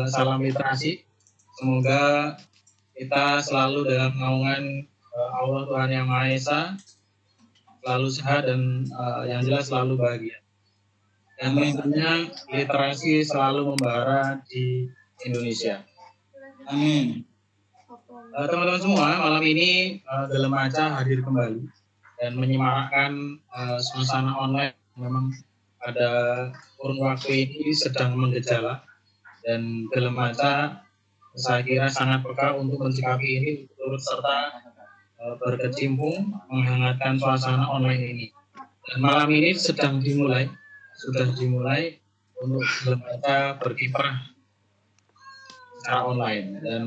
salam literasi. Semoga kita selalu dalam naungan Allah Tuhan Yang Maha Esa, selalu sehat dan yang jelas selalu bahagia. Dan tentunya literasi selalu membara di Indonesia. Amin. Teman-teman semua, malam ini Gelem Maca hadir kembali dan menyemarakkan suasana online. Memang pada kurun waktu ini sedang menggejala, dan Gelem Maca saya kira sangat peka untuk mensikapi ini, turut serta berkecimpung menghangatkan suasana online ini. Dan malam ini sudah dimulai untuk Gelem Maca berkiprah secara online, dan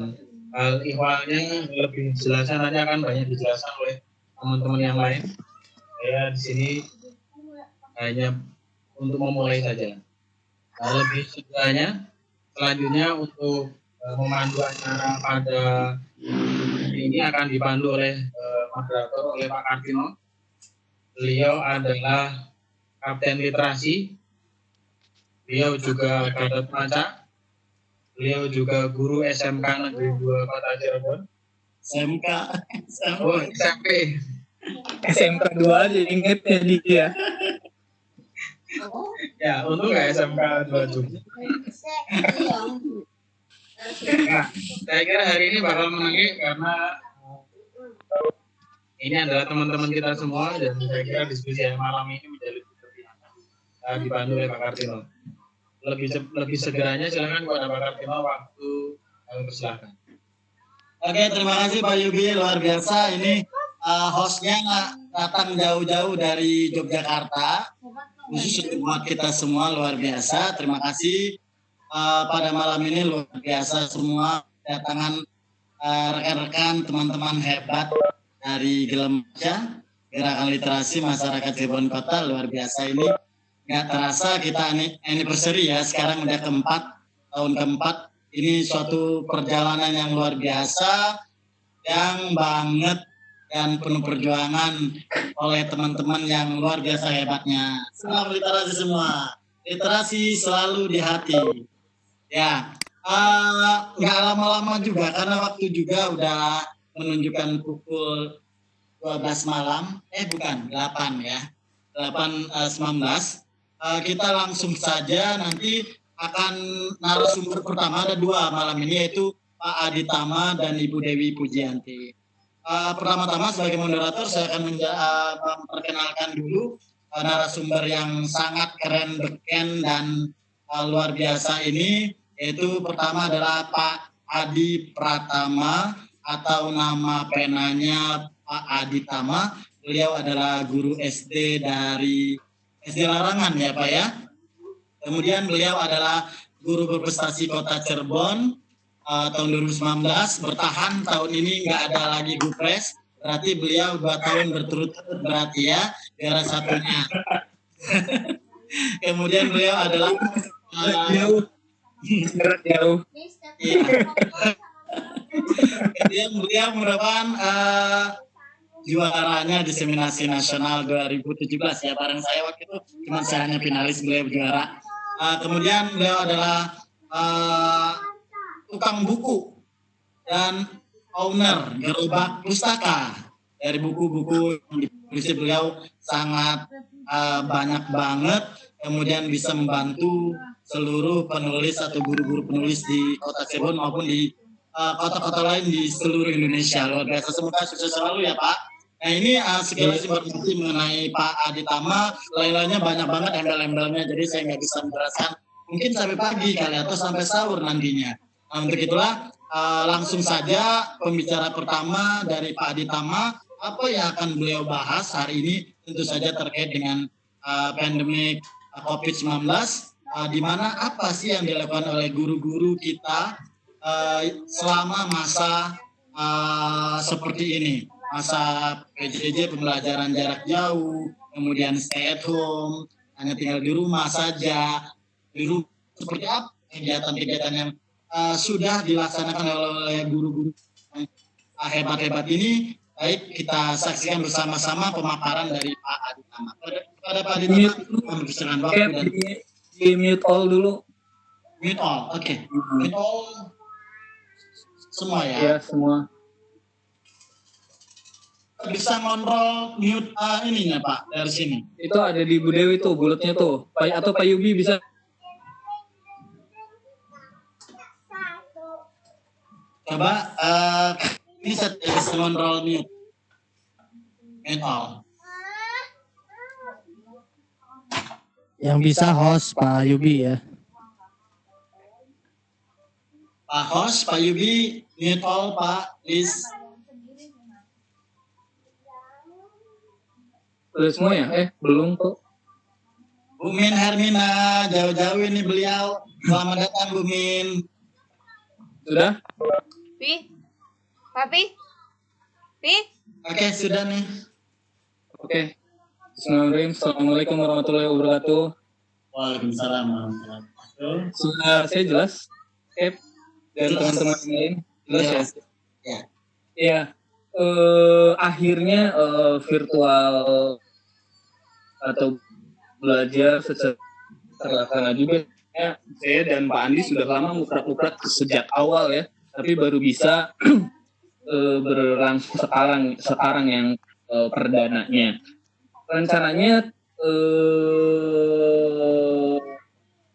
hal ihwalnya lebih jelasnya nanti akan banyak dijelaskan oleh teman-teman yang lain. Saya di sini hanya untuk memulai saja. Nah, lebih selanjutnya untuk memandu acara pada ini akan dipandu oleh moderator, oleh Pak Kartino. Beliau adalah Kapten Literasi, beliau juga Gatot Maca, beliau juga guru SMK Negeri 2 Kota Cirebon. SMK. Oh, SMP. SMK 2 aja inget ya dia. Ya, untung nggak SMK 2 Jogja. Nah, saya kira hari ini bakal menarik karena ini adalah teman-teman kita semua, dan saya kira diskusi malam ini menjadi dipandu oleh Pak Kartino. Lebih segeranya silakan kepada Pak Kartino, waktu persilakan. Oke, terima kasih Pak Yubi, luar biasa. Ini hostnya datang jauh-jauh dari Yogyakarta, khusus buat kita semua, luar biasa. Terima kasih pada malam ini, luar biasa semua datangan rekan-rekan, teman-teman hebat dari Gelem Maca, Gerakan Literasi Masyarakat Cirebon Kota, luar biasa ini. Nggak terasa kita anniversary ya, sekarang udah tahun keempat. Ini suatu perjalanan yang luar biasa, yang banget dan penuh perjuangan oleh teman-teman yang luar biasa hebatnya. Salam literasi semua, literasi selalu di hati. Ya, nggak lama-lama juga karena waktu juga udah menunjukkan pukul 12 malam, bukan 8 ya, 8.19. Kita langsung saja nanti akan narasumber pertama, ada 2 malam ini, yaitu Pak Adi Tama dan Ibu Dewi Pujianti. Pertama-tama sebagai moderator saya akan memperkenalkan dulu narasumber yang sangat keren, beken, dan luar biasa ini, yaitu pertama adalah Pak Adi Pratama atau nama penanya Pak Adi Tama. Beliau adalah guru SD dari SD Larangan ya Pak ya. Kemudian beliau adalah guru berprestasi Kota Cirebon tahun 2019, bertahan tahun ini nggak ada lagi Gupres, berarti beliau 2 tahun berturut-turut berarti ya, juara satunya. Kemudian beliau adalah jauh. Iya. Kemudian beliau merupakan juaranya diseminasi nasional 2017 ya, bareng saya waktu itu, cuma saya hanya finalis, beliau juara. Kemudian beliau adalah tukang buku dan owner gerobak pustaka. Dari buku-buku yang ditulis beliau sangat banyak banget, kemudian bisa membantu seluruh penulis atau guru-guru penulis di Kota Cirebon maupun di kota-kota lain di seluruh Indonesia. Luar biasa, semoga sukses selalu ya Pak. Nah ini sekilas informasi mengenai Pak Adi Tama, lain-lainnya banyak banget embel-embelnya, jadi saya nggak bisa menjelaskan, mungkin sampai pagi kali atau sampai sahur nantinya. Nah, untuk itulah langsung saja pembicara pertama dari Pak Adi Tama, apa yang akan beliau bahas hari ini tentu saja terkait dengan pandemi COVID-19, di mana apa sih yang dilakukan oleh guru-guru kita selama masa seperti ini, masa PJJ, pembelajaran jarak jauh, kemudian stay at home, hanya tinggal di rumah saja. Di rumah seperti apa kegiatan-kegiatan yang sudah dilaksanakan oleh guru-guru hebat-hebat ini. Baik, kita saksikan bersama-sama pemaparan dari Pak Adi Tama. Kepada Pak Adi Tama, mempersilakan waktu dan di mute all dulu. Mute all, oke. Mute all semua ya. Iya, semua. Bisa ngontrol mute ininya Pak dari sini. Itu ada di Bu Dewi tuh, bulatnya tuh. Atau Pak Yubi bisa. Coba ini saya bisa ngontrol mute. Mute all. Yang bisa host Pak Yubi ya. Pak host, Pak Yubi, mute all Pak, please. Udah semua ya? Belum kok. Bu Min Hermina, jauh-jauh ini beliau. Selamat datang Bu Min. Sudah? Pi? Papi? Pi? Oke, sudah nih. Oke. Bismillahirrahmanirrahim. Assalamualaikum warahmatullahi wabarakatuh. Waalaikumsalam warahmatullahi wabarakatuh. Sudah saya jelas? Oke. Dan Jelas. teman-teman yang lain? Jelas ya? Ya. Ya. Akhirnya virtual atau belajar secara terlaksana juga. Ya, saya dan Pak Andi sudah lama nguprak-nguprak sejak awal ya, tapi baru bisa berlangsung sekarang yang perdananya. Rencananya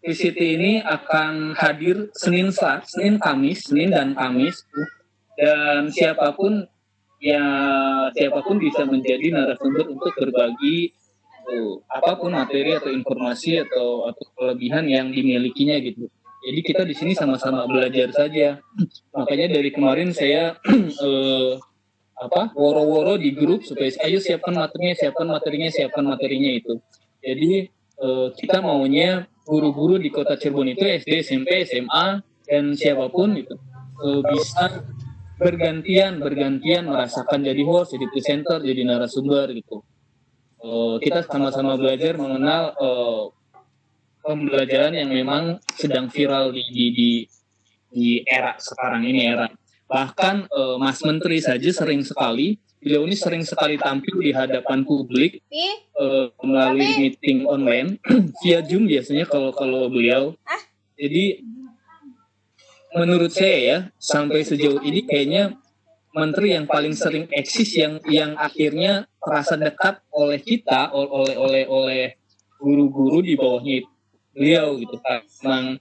PCT ini akan hadir Senin dan Kamis, dan siapapun bisa menjadi narasumber untuk berbagi apapun materi atau informasi atau kelebihan yang dimilikinya gitu. Jadi kita di sini sama-sama belajar saja. Makanya dari kemarin saya woro-woro di grup supaya ayo siapkan materinya itu. Jadi kita maunya guru-guru di Kota Cirebon itu SD, SMP, SMA dan siapapun itu bisa bergantian merasakan jadi host, jadi presenter, jadi narasumber gitu. Kita sama-sama belajar mengenal pembelajaran yang memang sedang viral di era sekarang ini bahkan Mas Menteri saja beliau ini sering sekali tampil di hadapan publik melalui meeting online via Zoom biasanya kalau beliau. Jadi menurut saya ya sampai sejauh ini kayaknya menteri yang paling sering eksis yang akhirnya terasa dekat oleh kita oleh guru-guru di bawahnya beliau gitu. Memang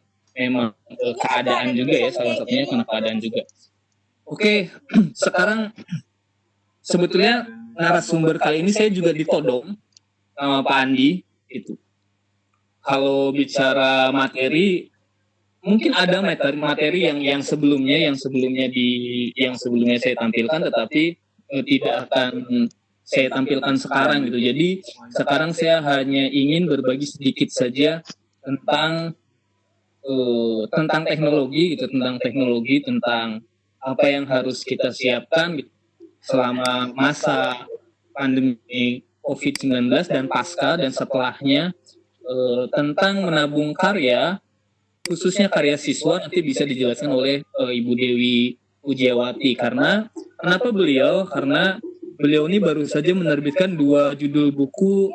keadaan juga ya, salah satunya karena keadaan juga. Oke, sekarang sebetulnya narasumber kali ini saya juga ditodong sama Pak Andi gitu. Kalau bicara materi, mungkin ada materi yang sebelumnya saya tampilkan, tetapi tidak akan saya tampilkan sekarang gitu. Jadi sekarang saya hanya ingin berbagi sedikit saja tentang teknologi gitu, tentang apa yang harus kita siapkan gitu, selama masa pandemi COVID-19 dan pasca dan setelahnya, tentang menabung karya, khususnya karya siswa nanti bisa dijelaskan oleh Ibu Dewi Pujiawati. Karena beliau ini baru saja menerbitkan 2 judul buku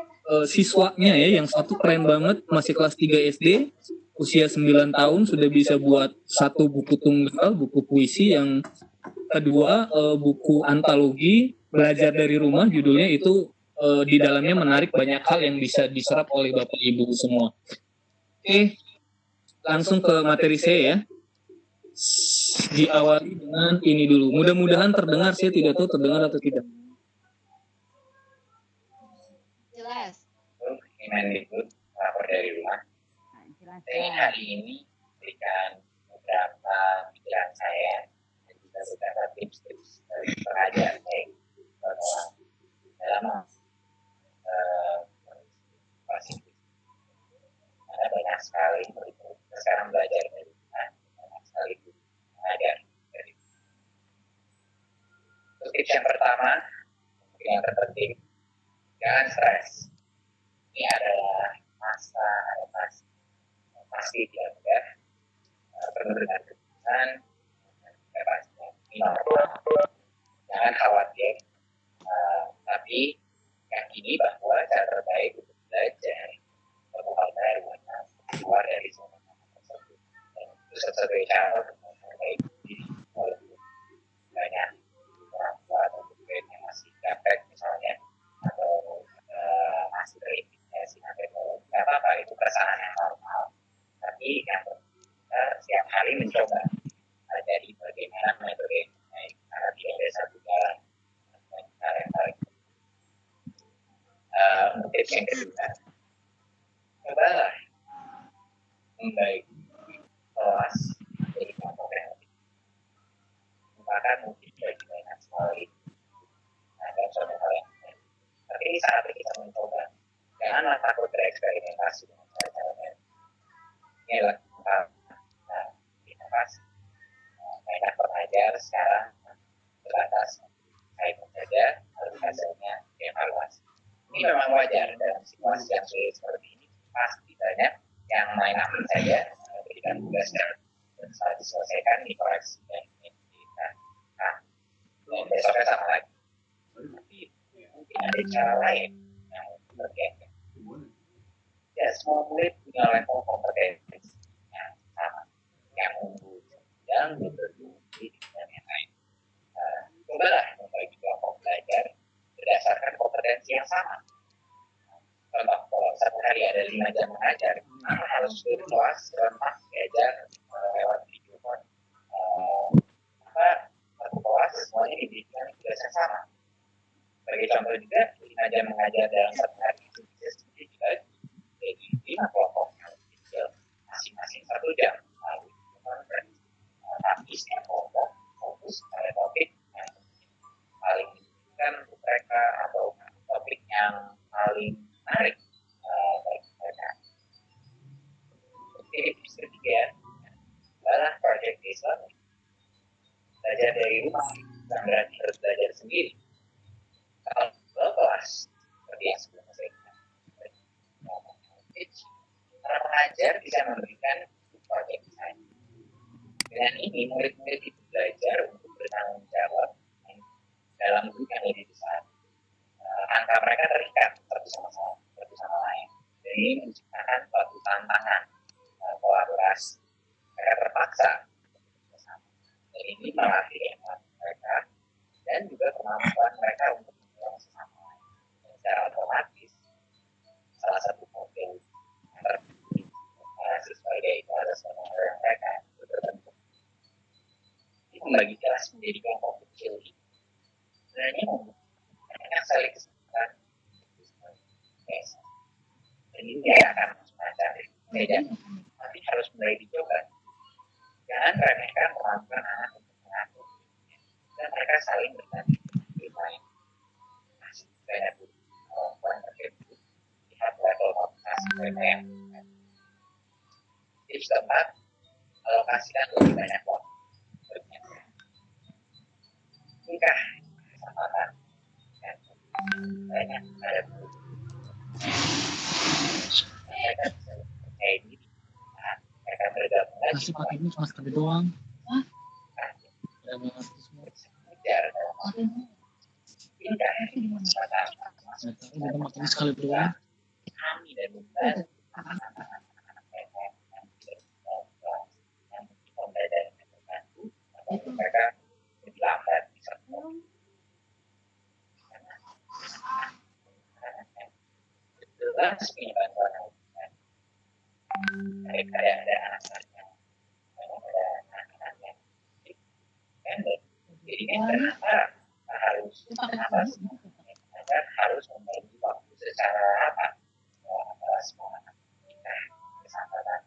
siswanya ya, yang satu keren banget, masih kelas 3 SD, usia 9 tahun sudah bisa buat 1 buku tunggal, buku puisi. Yang kedua buku antologi Belajar dari Rumah, judulnya itu di dalamnya menarik banyak hal yang bisa diserap oleh Bapak Ibu semua. Oke. Langsung ke materi saya ya. Diawali dengan ini dulu. Mudah-mudahan terdengar, saya tidak tahu terdengar atau tidak. Jelas. Kemendikbud lapor dari rumah. Saya ingin hari ini berikan beberapa pikiran saya dan juga beberapa tips-tips dari pengajar saya bahwa dalam ada banyak sekali murid-murid sekarang belajar dari rumah, banyak sekali mengajar dari rumah. Untuk tips yang pertama, yang terpenting, jangan stres. Ini adalah masa adaptasi, pasti tidak mudah, penuh dengan kebingungan, ini normal. Jangan khawatir, tapi yakini bahwa cara terbaik untuk belajar atau hal baru adalah keluar dari zona nyaman tersebut dan itu satu-satunya cara untuk memperbaiki diri walaupun banyak orang tua atau guru yang masih gaptek misalnya atau masih terintimidasi sampai nggak apa-apa, itu perasaan yang normal, tapi yang kita setiap hari mencoba dari bagaimana metode karena tidak ada satu jalan cara yang paling untuk tips yang kedua, cobalah membaiki kelas jadi kelompok yang lebih merupakan mungkin bagi banyak sekali dan suatu hal yang lain. Tapi ini saatnya kita mencoba, janganlah takut bereksperimentasi dengan cara-cara ini adalah inovasi. Banyak pengajar sekarang terbatas saya saja harus hasilnya evaluasi. Ini memang wajar dalam situasi yang sulit seperti ini, pasti banyak yang main aman saja memberikan tugas dan setelah diselesaikan dikoreksi dan diberikan dan besoknya sama lagi. Tapi mungkin ada cara lain yang berbeda. Ya, semua murid punya level kompetensi yang sama, yang unggul dan berdominasi dan yang lain. Cobalah membagi kelompok belajar berdasarkan kompetensi yang sama. Contoh, kalau satu hari ada 5 jam mengajar, maka harus kelas serentak diajar lewat video call. Maka satu kelas semuanya diberikan tugas yang sama. Sebagai contoh juga, 5 jam mengajar dalam satu hari itu bisa sendiri juga jadi 5 kelompok yang kecil, masing-masing 1 jam. Lalu konferensi. Tapi setiap kelompok fokus pada topik yang paling dibutuhkan untuk mereka atau topik yang paling menarik bagi mereka. Tips ketiga adalah project based learning. Belajar dari rumah bukan berarti harus belajar sendiri. Kalau kelas seperti yang sebelumnya saya katakan, para pengajar bisa memberikan project design. Dengan ini murid-murid itu belajar untuk bertanggung jawab dalam grup yang lebih besar. Angka mereka terikat satu sama lain. Dan ini menciptakan suatu tantangan kolaborasi. Mereka terpaksa bersama. Dan ini melatih empati mereka dan juga kemampuan mereka untuk mendorong sesama lain. Dan secara otomatis, salah satu model yang terpilih siswa yaitu ada stakeholder yang mereka berbentuk. Ini membagi kelas menjadi kelompok kecil ini. Sebenarnya mereka saling kesempatan dan ini akan semacam beda, tapi harus mulai dicoba. Jangan remehkan kemampuan anak untuk mengatur dan mereka saling berbagi lain. Masih banyak kemampuan tertentu lihat level motivasi mereka yang tips keempat, alokasikan lebih banyak waktu berbicara. Nikah kesempatan dan banyak pada guru. Mereka bisa percaya diri. Mereka bergabung lagi. Masih pakai ini cuma sekali doang. Dan belajar dalam pindah kesempatan. Kita makan sekali doang. Kami dan membantu anak-anak mereka yang tidak yang pembelajaran yang terbantu atau mereka lebih lambat bisa jelas punya bantuan mereka ada anak-anak yang ada anak-anak yang pendek. Jadi kenapa harus membagi waktu secara rata antara semua anak kita kesempatan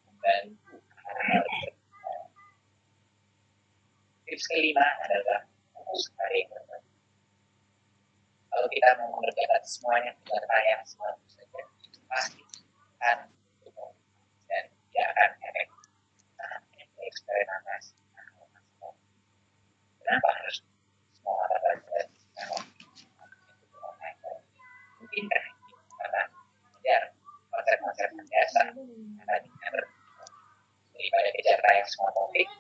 membantu anak-anak. Tips kelima adalah fokus pada yang terbaik. Kalau kita mau mengerjakan semuanya dengan tayang semua saja, pasti akan cukup dan tidak akan efektif. Eksperimentasi. Kenapa harus semua mata pelajaran mungkinkah kita mengejar konsep-konsep mendasar yang tadinya daripada kejar tayang semua topik,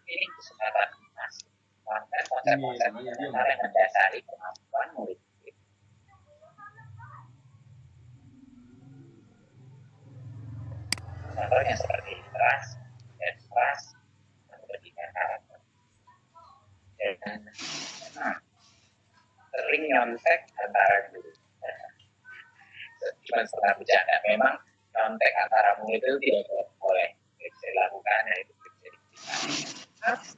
ini kesempatan masih melakukan konsep-konsep yang mendasari kemampuan murid. Contohnya seperti ini. keras dan keras memberikan karakter. Dan sering nyontek antara guru. Cuma setengah bercanda. Memang nyontek antara murid itu tidak boleh bisa dilakukan dan itu bisa dikritik.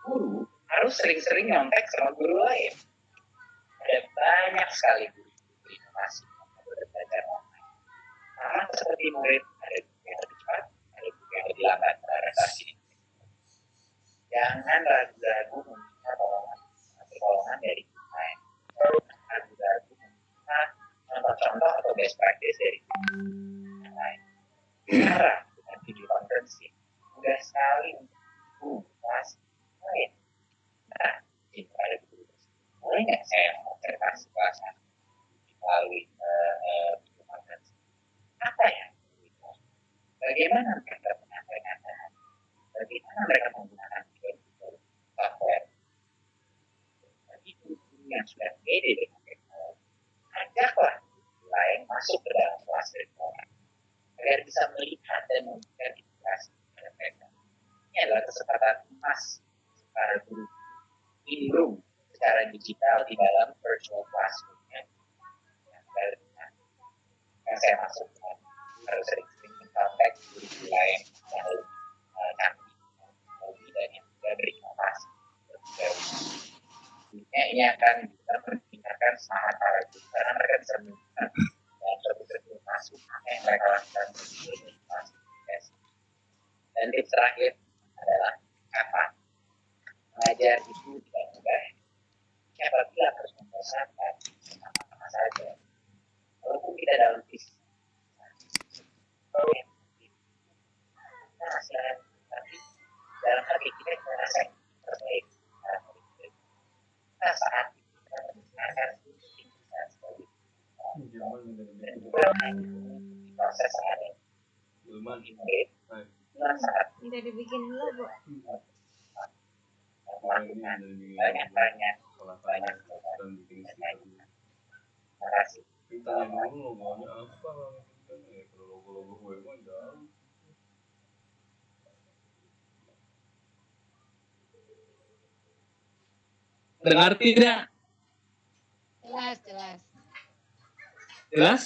Guru harus sering-sering nyontek sama guru lain. Ada banyak sekali guru inovasi yang belajar online. Sama seperti murid, ada guru yang lebih cepat, ada guru yang lebih lambat beradaptasi. Jangan ragu-ragu meminta pertolongan dari guru lain. Ragu-ragu meminta contoh-contoh atau best practice dari guru yang lain. Sekarang dengan video conferencing, mudah sekali untuk kelas lain. Nah, jika ada guru, boleh nggak saya observasi kelasnya melalui video conferencing? Apa ya? Bagaimana mereka menyampaikan bahan? Bagaimana mereka menggunakan software? Bagi guru yang sudah pede dengan teknologi, ajaklah guru lain masuk ke dalam kelas virtual agar bisa melihat dan memberikan edukasi kepada mereka. Ini adalah kesempatan emas para guru in-room secara digital di dalam virtual classroom-nya. Yang saya maksudkan harus sering-sering kontak guru lain yang lebih canggih teknologi dan yang juga berinovasi. Ini akan bisa meningkatkan semangat para guru karena mereka bisa menggunakan dan betul-betul masuk apa yang mereka lakukan di inovasi. Dan tips terakhir adalah apa? Mengajar itu tidak mudah. Apabila harus mempersiapkan apa saja, walaupun tidak dalam fisik, kita hasilkan, tapi dalam hati kita merasa terbaik. Nah, saat kita mendengarkan kita sebagai dan juga di proses hari ini, saat Tidak dibikin dulu, Bu. melakukan banyak terima kasih. Tanya dulu logonya apa kan ya, kalau logo gue mah jauh. Dengar tidak? Jelas, jelas. Jelas?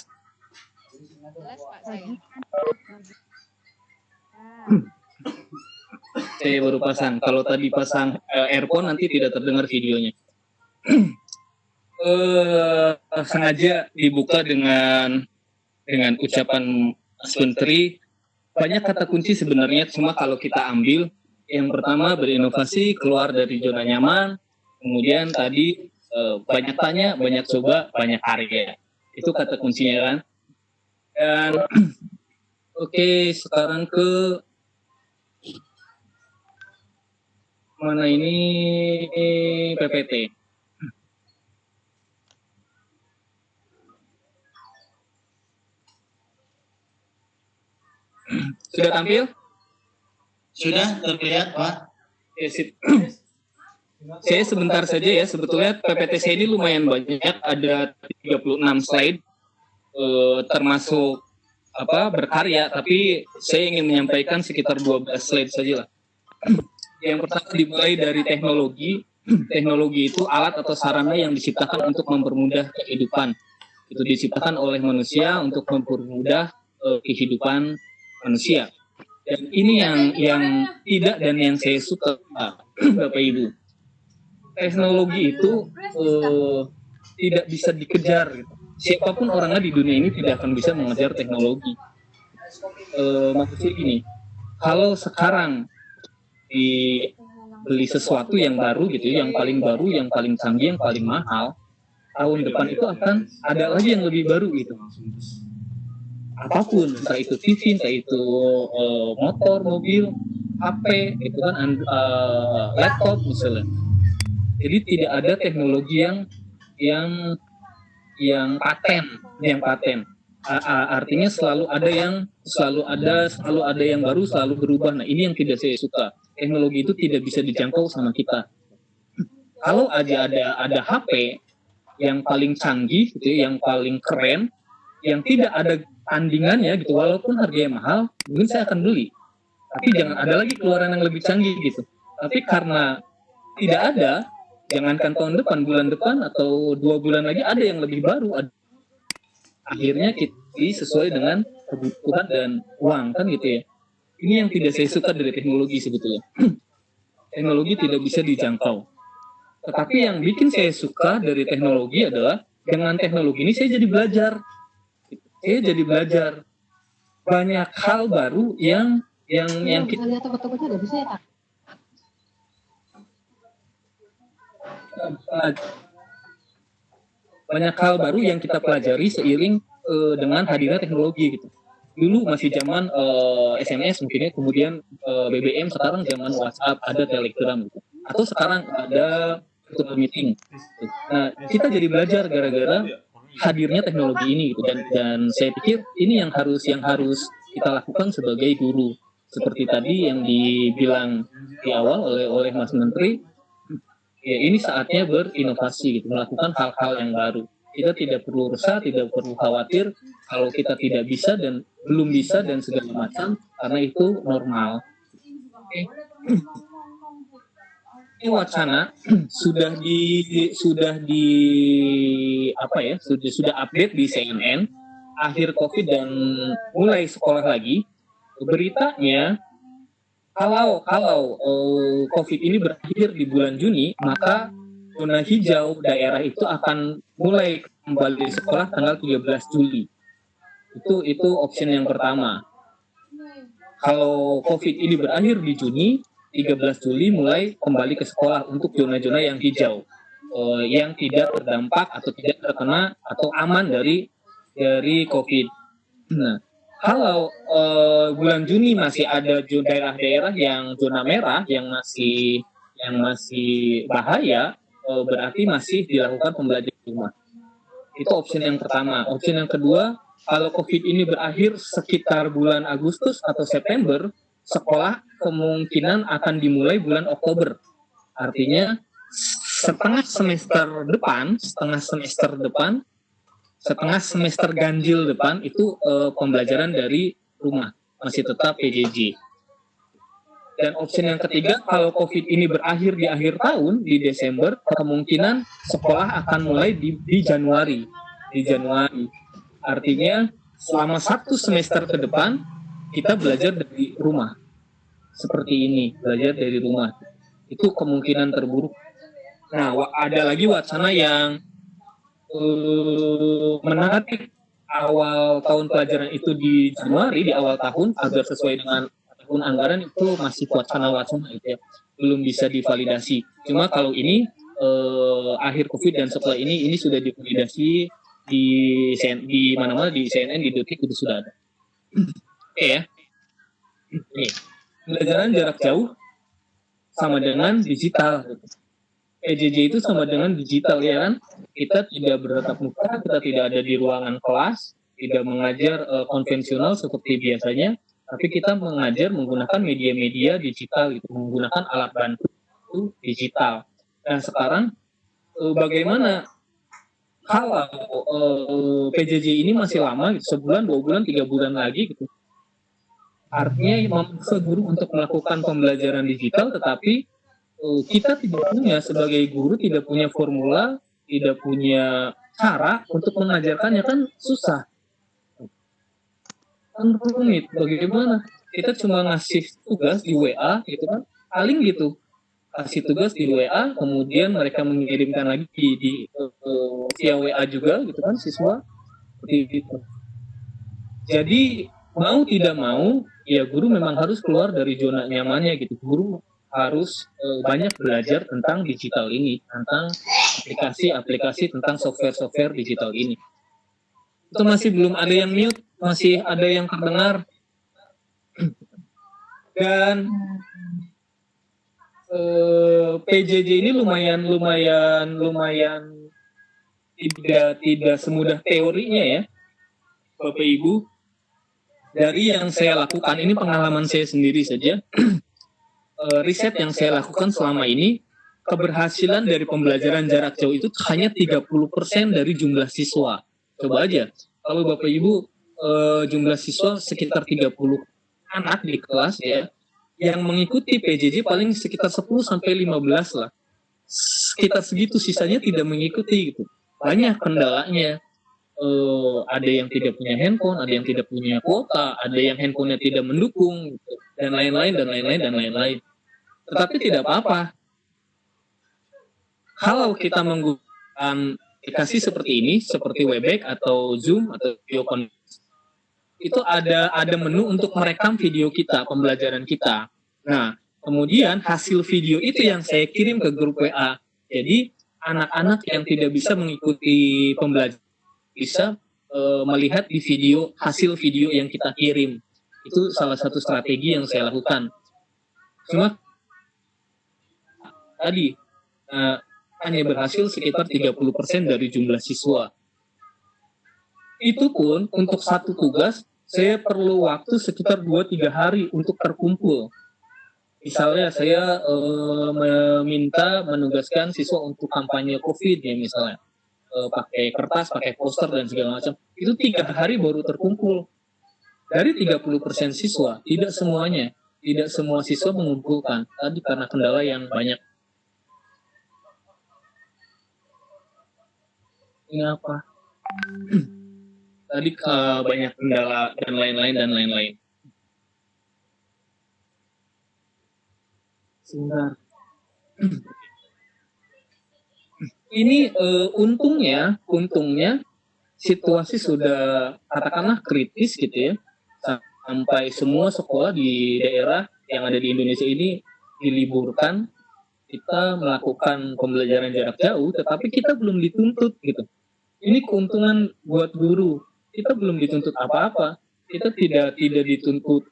Jelas, Pak saya. Saya baru pasang. Kalau tadi pasang earphone nanti tidak terdengar videonya. Sengaja dibuka dengan ucapan Mas Menteri. Banyak kata kunci sebenarnya, cuma kalau kita ambil yang pertama berinovasi, keluar dari zona nyaman. Kemudian tadi banyak tanya, banyak coba, banyak karya. Itu kata kuncinya kan. Dan oke, sekarang ke mana ini PPT. Sudah tampil? Sudah terlihat, Pak. Ya, saya sebentar saja ya, sebetulnya PPT saya ini lumayan banyak, ada 36 slide, termasuk berkarya, tapi saya ingin menyampaikan sekitar 12 slide saja lah. Yang pertama dimulai dari teknologi. Teknologi itu alat atau sarana yang diciptakan untuk mempermudah kehidupan. Itu diciptakan oleh manusia untuk mempermudah kehidupan manusia. Dan ini yang tidak dan yang saya suka, Bapak Ibu. Teknologi itu tidak bisa dikejar. Gitu. Siapapun orangnya di dunia ini tidak akan bisa mengejar teknologi. Maksudnya gini, kalau sekarang dibeli sesuatu yang baru gitu, yang paling baru, yang paling canggih, yang paling mahal, tahun depan itu akan ada lagi yang lebih baru gitu. Apapun, entah itu TV, entah itu motor, mobil, HP, itu kan laptop misalnya. Jadi tidak ada teknologi yang paten. Artinya selalu ada yang baru, selalu berubah. Nah, ini yang tidak saya suka. Teknologi itu tidak bisa dijangkau sama kita. Kalau aja ada HP yang paling canggih, gitu, yang paling keren, yang tidak ada tandingannya, gitu, walaupun harganya mahal, mungkin saya akan beli. Tapi jangan ada lagi keluaran yang lebih canggih gitu. Tapi karena tidak ada, jangankan tahun depan, bulan depan atau 2 bulan lagi ada yang lebih baru. Akhirnya kita sesuai dengan kebutuhan dan uang kan gitu ya. Ini yang tidak saya suka dari teknologi sebetulnya. Teknologi tidak bisa dijangkau. Tetapi yang bikin saya suka dari teknologi adalah dengan teknologi ini saya jadi belajar. Saya jadi belajar banyak hal baru yang kita lihat toko-tokonya ada bisa ya, banyak hal baru yang kita pelajari seiring dengan hadirnya teknologi gitu. Dulu masih zaman SMS mungkin ya, kemudian BBM, sekarang zaman WhatsApp, ada Telegram gitu. Atau sekarang ada Google Meeting. Gitu. Nah, kita jadi belajar gara-gara hadirnya teknologi ini gitu. Dan saya pikir ini yang harus kita lakukan sebagai guru. Seperti tadi yang dibilang di awal oleh Mas Menteri, ya ini saatnya berinovasi gitu, melakukan hal-hal yang baru. Kita tidak perlu resah, tidak perlu khawatir kalau kita tidak bisa dan belum bisa dan segala macam, karena itu normal. Oke. Ini wacana sudah update di CNN akhir COVID dan mulai sekolah lagi. Beritanya kalau COVID ini berakhir di bulan Juni, maka zona hijau daerah itu akan mulai kembali sekolah tanggal 13 Juli. Itu option yang pertama. Kalau COVID ini berakhir di Juni, 13 Juli mulai kembali ke sekolah untuk zona-zona yang hijau, yang tidak terdampak atau tidak terkena atau aman dari COVID. Nah, kalau bulan Juni masih ada daerah-daerah yang zona merah yang masih bahaya, berarti masih dilakukan pembelajaran di rumah. Itu opsi yang pertama. Opsi yang kedua, kalau COVID ini berakhir sekitar bulan Agustus atau September, sekolah kemungkinan akan dimulai bulan Oktober. Artinya setengah semester ganjil depan itu pembelajaran dari rumah, masih tetap PJJ. Dan opsi yang ketiga, kalau COVID ini berakhir di akhir tahun, di Desember, kemungkinan sekolah akan mulai di Januari. Artinya selama 1 semester ke depan, kita belajar dari rumah. Seperti ini, belajar dari rumah. Itu kemungkinan terburuk. Nah, ada lagi wacana yang menarik awal tahun pelajaran itu di Januari, di awal tahun, agar sesuai dengan tahun anggaran, itu masih wacana-wacana gitu ya, belum bisa divalidasi. Cuma kalau ini akhir COVID dan setelah ini sudah divalidasi di mana-mana, di CNN, di Detik itu sudah ada. Oke ya. Oke. Pembelajaran jarak jauh sama dengan digital. PJJ itu sama dengan digital ya kan? Kita tidak bertatap muka, kita tidak ada di ruangan kelas, tidak mengajar konvensional seperti biasanya, tapi kita mengajar menggunakan media-media digital, gitu, menggunakan alat bantu digital. Nah sekarang bagaimana kalau PJJ ini masih lama, gitu, sebulan, 2 bulan, 3 bulan lagi gitu. Artinya memaksa guru untuk melakukan pembelajaran digital, tetapi kita tidak punya, sebagai guru tidak punya formula, tidak punya cara untuk mengajarkannya, kan susah. Kan rumit, bagaimana? Kita cuma ngasih tugas di WA gitu kan, paling gitu. Kasih tugas di WA, kemudian mereka mengirimkan lagi di via WA juga gitu kan, siswa. Seperti itu. Jadi mau tidak mau, ya guru memang harus keluar dari zona nyamannya gitu. Guru harus banyak belajar tentang digital ini, tentang aplikasi-aplikasi, tentang software-software digital ini. Itu masih belum ada yang mute, masih ada yang terdengar. Dan PJJ ini lumayan tidak semudah teorinya ya, Bapak Ibu. Dari yang saya lakukan, ini pengalaman saya sendiri saja. Riset yang saya lakukan selama ini, keberhasilan dari pembelajaran jarak jauh itu hanya 30% dari jumlah siswa. Coba aja, kalau Bapak Ibu jumlah siswa sekitar 30 anak di kelas ya, yang mengikuti PJJ paling sekitar 10-15 lah. Sekitar segitu, sisanya tidak mengikuti gitu. Banyak kendalanya. Ada yang tidak punya handphone, ada yang tidak punya kuota, ada yang handphonenya tidak mendukung, gitu. dan lain-lain. Tetapi tidak apa-apa. Kalau kita menggunakan aplikasi seperti ini, seperti Webex atau Zoom atau video conference, itu ada menu untuk merekam video kita, pembelajaran kita. Nah, kemudian hasil video itu yang saya kirim ke grup WA. Jadi anak-anak yang tidak bisa mengikuti pembelajaran bisa melihat di hasil video yang kita kirim. Itu salah satu strategi yang saya lakukan. Cuma tadi hanya berhasil sekitar 30% dari jumlah siswa. Itu pun untuk satu tugas saya perlu waktu sekitar 2-3 hari untuk terkumpul. Misalnya saya menugaskan siswa untuk kampanye COVID ya misalnya. Pakai kertas, pakai poster dan segala macam. Itu 3 hari baru terkumpul. Dari 30% siswa, tidak semuanya. Tidak semua siswa mengumpulkan. Tadi karena kendala yang banyak. Ini apa? Tadi banyak kendala dan lain-lain. Sebentar. Ini untungnya situasi sudah katakanlah kritis gitu ya, sampai semua sekolah di daerah yang ada di Indonesia ini diliburkan, kita melakukan pembelajaran jarak jauh, tetapi kita belum dituntut gitu. Ini keuntungan buat guru, kita belum dituntut apa-apa, kita tidak dituntut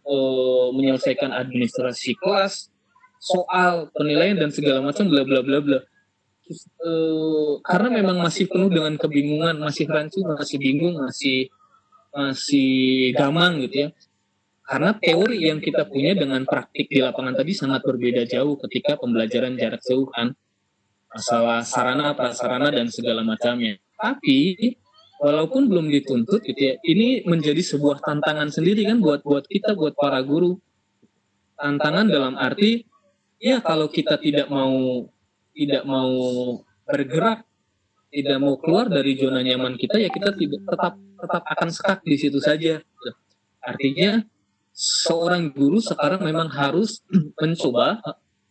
menyelesaikan administrasi kelas, soal penilaian dan segala macam bla bla bla bla. Karena memang masih penuh dengan kebingungan, masih rancu, masih bingung, masih gamang gitu ya. Karena teori yang kita punya dengan praktik di lapangan tadi sangat berbeda jauh ketika pembelajaran jarak jauh kan. Masalah sarana, prasarana dan segala macamnya. Tapi walaupun belum dituntut gitu ya, ini menjadi sebuah tantangan sendiri kan buat kita, buat para guru. Tantangan dalam arti ya kalau kita tidak mau bergerak, tidak mau keluar dari zona nyaman kita, ya kita tetap akan sekak di situ saja. Artinya seorang guru sekarang memang harus mencoba,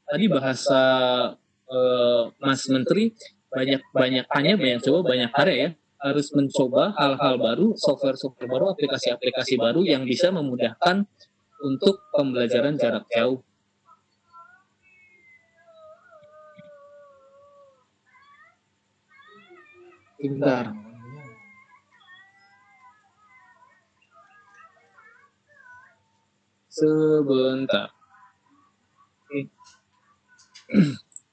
tadi bahasa Mas Menteri, banyak karya ya, harus mencoba hal-hal baru, software baru, aplikasi baru yang bisa memudahkan untuk pembelajaran jarak jauh. Bentar. Sebentar.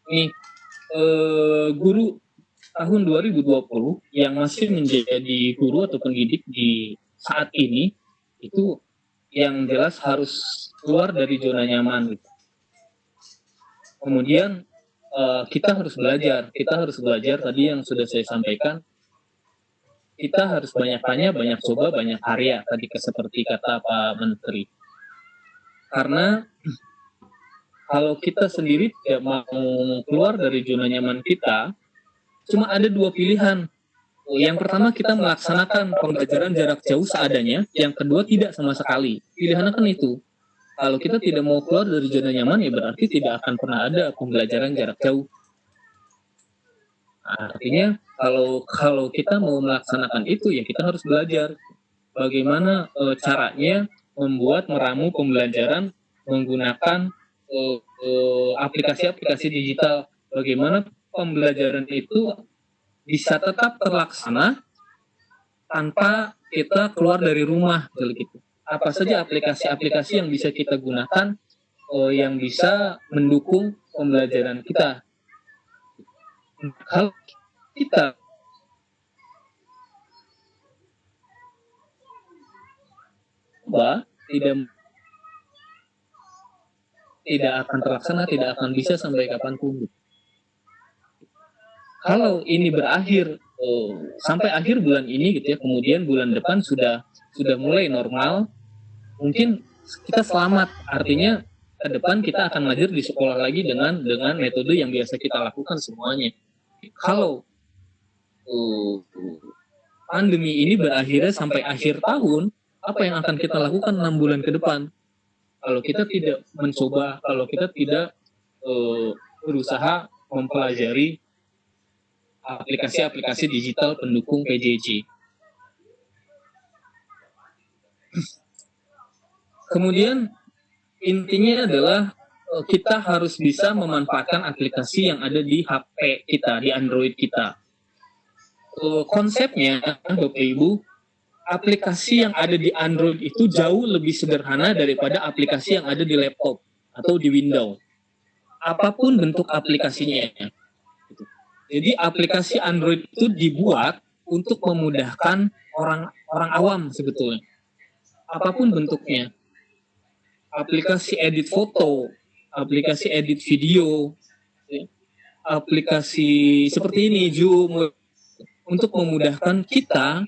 Nih, guru tahun 2020 yang masih menjadi guru atau pendidik di saat ini itu yang jelas harus keluar dari zona nyaman. Kemudian kita harus belajar tadi yang sudah saya sampaikan. Kita harus banyak tanya, banyak coba, banyak karya tadi seperti kata Pak Menteri. Karena kalau kita sendiri tidak mau keluar dari zona nyaman kita, cuma ada 2 pilihan. Yang pertama kita melaksanakan pembelajaran jarak jauh seadanya, yang kedua tidak sama sekali. Pilihannya kan itu. Kalau kita tidak mau keluar dari zona nyaman, ya berarti tidak akan pernah ada pembelajaran jarak jauh. Artinya, kalau kita mau melaksanakan itu, ya kita harus belajar bagaimana caranya meramu pembelajaran menggunakan aplikasi-aplikasi digital. Bagaimana pembelajaran itu bisa tetap terlaksana tanpa kita keluar dari rumah, gitu. Apa saja aplikasi-aplikasi yang bisa kita gunakan yang bisa mendukung pembelajaran kita. Kalau kita tidak akan terlaksana, tidak akan bisa sampai kapanpun. Kalau ini berakhir sampai akhir bulan ini gitu ya, kemudian bulan depan sudah mulai normal, mungkin kita selamat. Artinya ke depan kita akan ngajar di sekolah lagi dengan metode yang biasa kita lakukan semuanya. Kalau pandemi ini berakhirnya sampai akhir tahun, apa yang akan kita lakukan 6 bulan ke depan? Kalau kita tidak mencoba, kalau kita tidak berusaha mempelajari aplikasi-aplikasi digital pendukung PJJ. Kemudian intinya adalah kita harus bisa memanfaatkan aplikasi yang ada di HP kita, di Android kita. Konsepnya, Bapak Ibu, aplikasi yang ada di Android itu jauh lebih sederhana daripada aplikasi yang ada di laptop atau di Windows. Apapun bentuk aplikasinya. Jadi aplikasi Android itu dibuat untuk memudahkan orang awam sebetulnya. Apapun bentuknya. Aplikasi edit foto, aplikasi edit video, aplikasi seperti ini Zoom, untuk memudahkan kita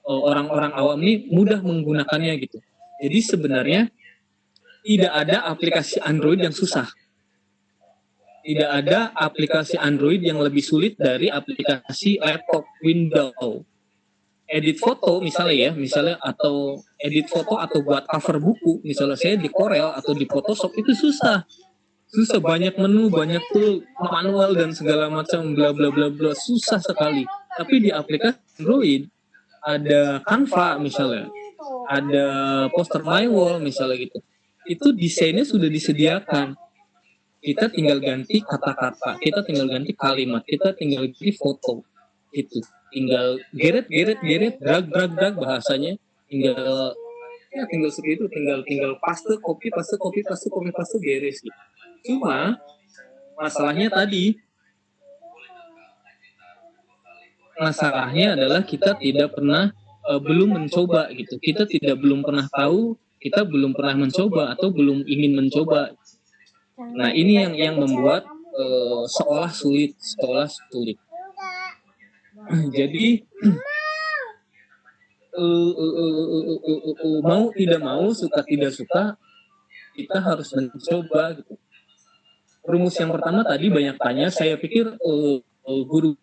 orang-orang awam ini mudah menggunakannya gitu. Jadi sebenarnya tidak ada aplikasi Android yang susah. Tidak ada aplikasi Android yang lebih sulit dari aplikasi laptop Windows. Edit foto misalnya atau edit foto atau buat cover buku, misalnya saya di Corel atau di Photoshop itu susah, banyak menu, banyak tool, manual dan segala macam bla bla bla bla, susah sekali. Tapi di aplikasi Android ada Canva misalnya, ada Poster My Wall misalnya gitu, itu desainnya sudah disediakan. Kita tinggal ganti kata-kata, kita tinggal ganti kalimat, kita tinggal ganti foto, itu tinggal geret, drag bahasanya, tinggal seperti itu, tinggal paste, copy paste beres gitu. Cuma masalahnya adalah kita tidak pernah belum mencoba gitu. Kita belum pernah tahu, kita belum pernah mencoba atau belum ingin mencoba. Nah, ini yang membuat seolah sulit. Jadi mau tidak mau, suka tidak suka, kita harus mencoba gitu. Rumus yang pertama tadi banyak tanya, saya pikir guru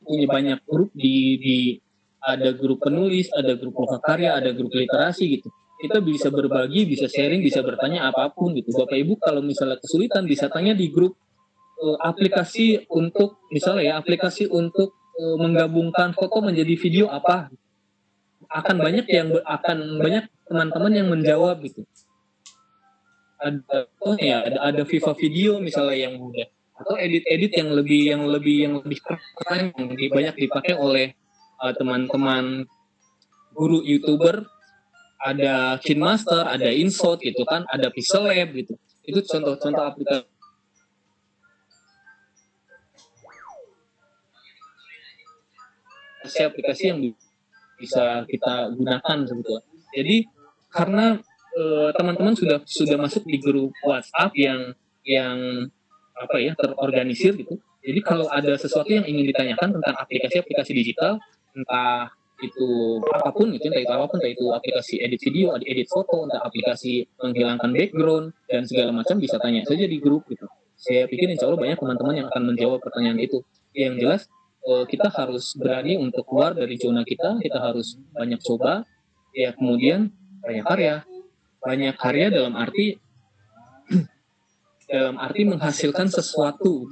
punya banyak grup di ada grup penulis, ada grup lokakarya, ada grup literasi gitu. Kita bisa berbagi, bisa sharing, bisa bertanya apapun gitu. Bapak Ibu kalau misalnya kesulitan bisa tanya di grup aplikasi untuk aplikasi untuk menggabungkan foto menjadi video apa. Akan banyak teman-teman yang menjawab gitu. Ada Viva Video misalnya yang mudah, atau edit yang lebih keren, yang banyak dipakai oleh teman-teman guru YouTuber. Ada KineMaster, ada InShot gitu kan, ada Pixel Lab gitu. Itu contoh-contoh aplikasi yang bisa kita gunakan sebetulnya. Jadi karena teman-teman sudah masuk di grup WhatsApp yang terorganisir gitu. Jadi kalau ada sesuatu yang ingin ditanyakan tentang aplikasi-aplikasi digital, entah itu apapun, entah itu aplikasi edit video, edit foto, entah aplikasi menghilangkan background dan segala macam, bisa tanya saja di grup gitu. Saya pikir insya Allah banyak teman-teman yang akan menjawab pertanyaan itu. Yang jelas kita harus berani untuk keluar dari zona kita harus banyak coba, ya kemudian banyak karya dalam arti menghasilkan sesuatu.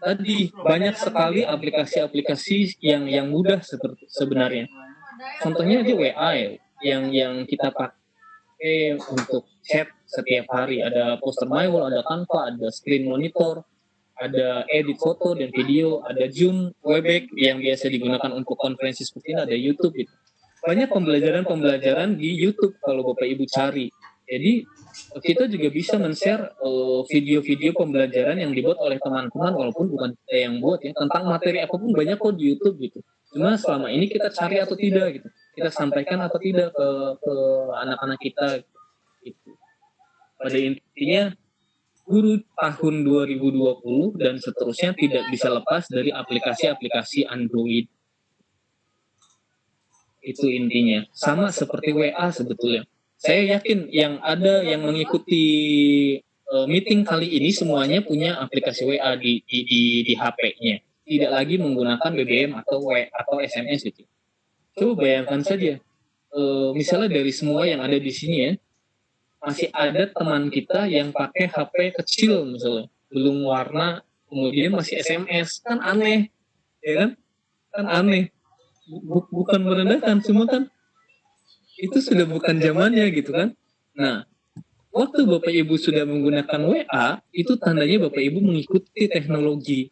Tadi banyak sekali aplikasi-aplikasi yang mudah sebenarnya. Contohnya aja WA yang kita pakai untuk chat setiap hari. Ada Poster My Wall, ada Canva, ada Screen Monitor, ada edit foto dan video, ada Zoom, Webex yang biasa digunakan untuk konferensi seperti ini, ada YouTube gitu. Banyak pembelajaran di YouTube kalau Bapak Ibu cari. Jadi kita juga bisa men-share video-video pembelajaran yang dibuat oleh teman-teman, walaupun bukan kita yang buat ya, tentang materi apapun banyak kok di YouTube gitu. Cuma selama ini kita cari atau tidak gitu, kita sampaikan atau tidak ke anak-anak kita gitu. Pada intinya guru tahun 2020 dan seterusnya tidak bisa lepas dari aplikasi-aplikasi Android. Itu intinya. Sama seperti WA sebetulnya. Saya yakin yang mengikuti meeting kali ini semuanya punya aplikasi WA di HP-nya. Tidak lagi menggunakan BBM atau SMS gitu. Coba bayangkan saja, misalnya dari semua yang ada di sini ya, masih ada teman kita yang pakai HP kecil misalnya, belum warna, kemudian masih SMS, kan aneh, ya kan? Kan aneh. Bukan merendahkan, cuma kan itu sudah bukan zamannya gitu kan. Nah, waktu Bapak Ibu sudah menggunakan WA, itu tandanya Bapak Ibu mengikuti teknologi.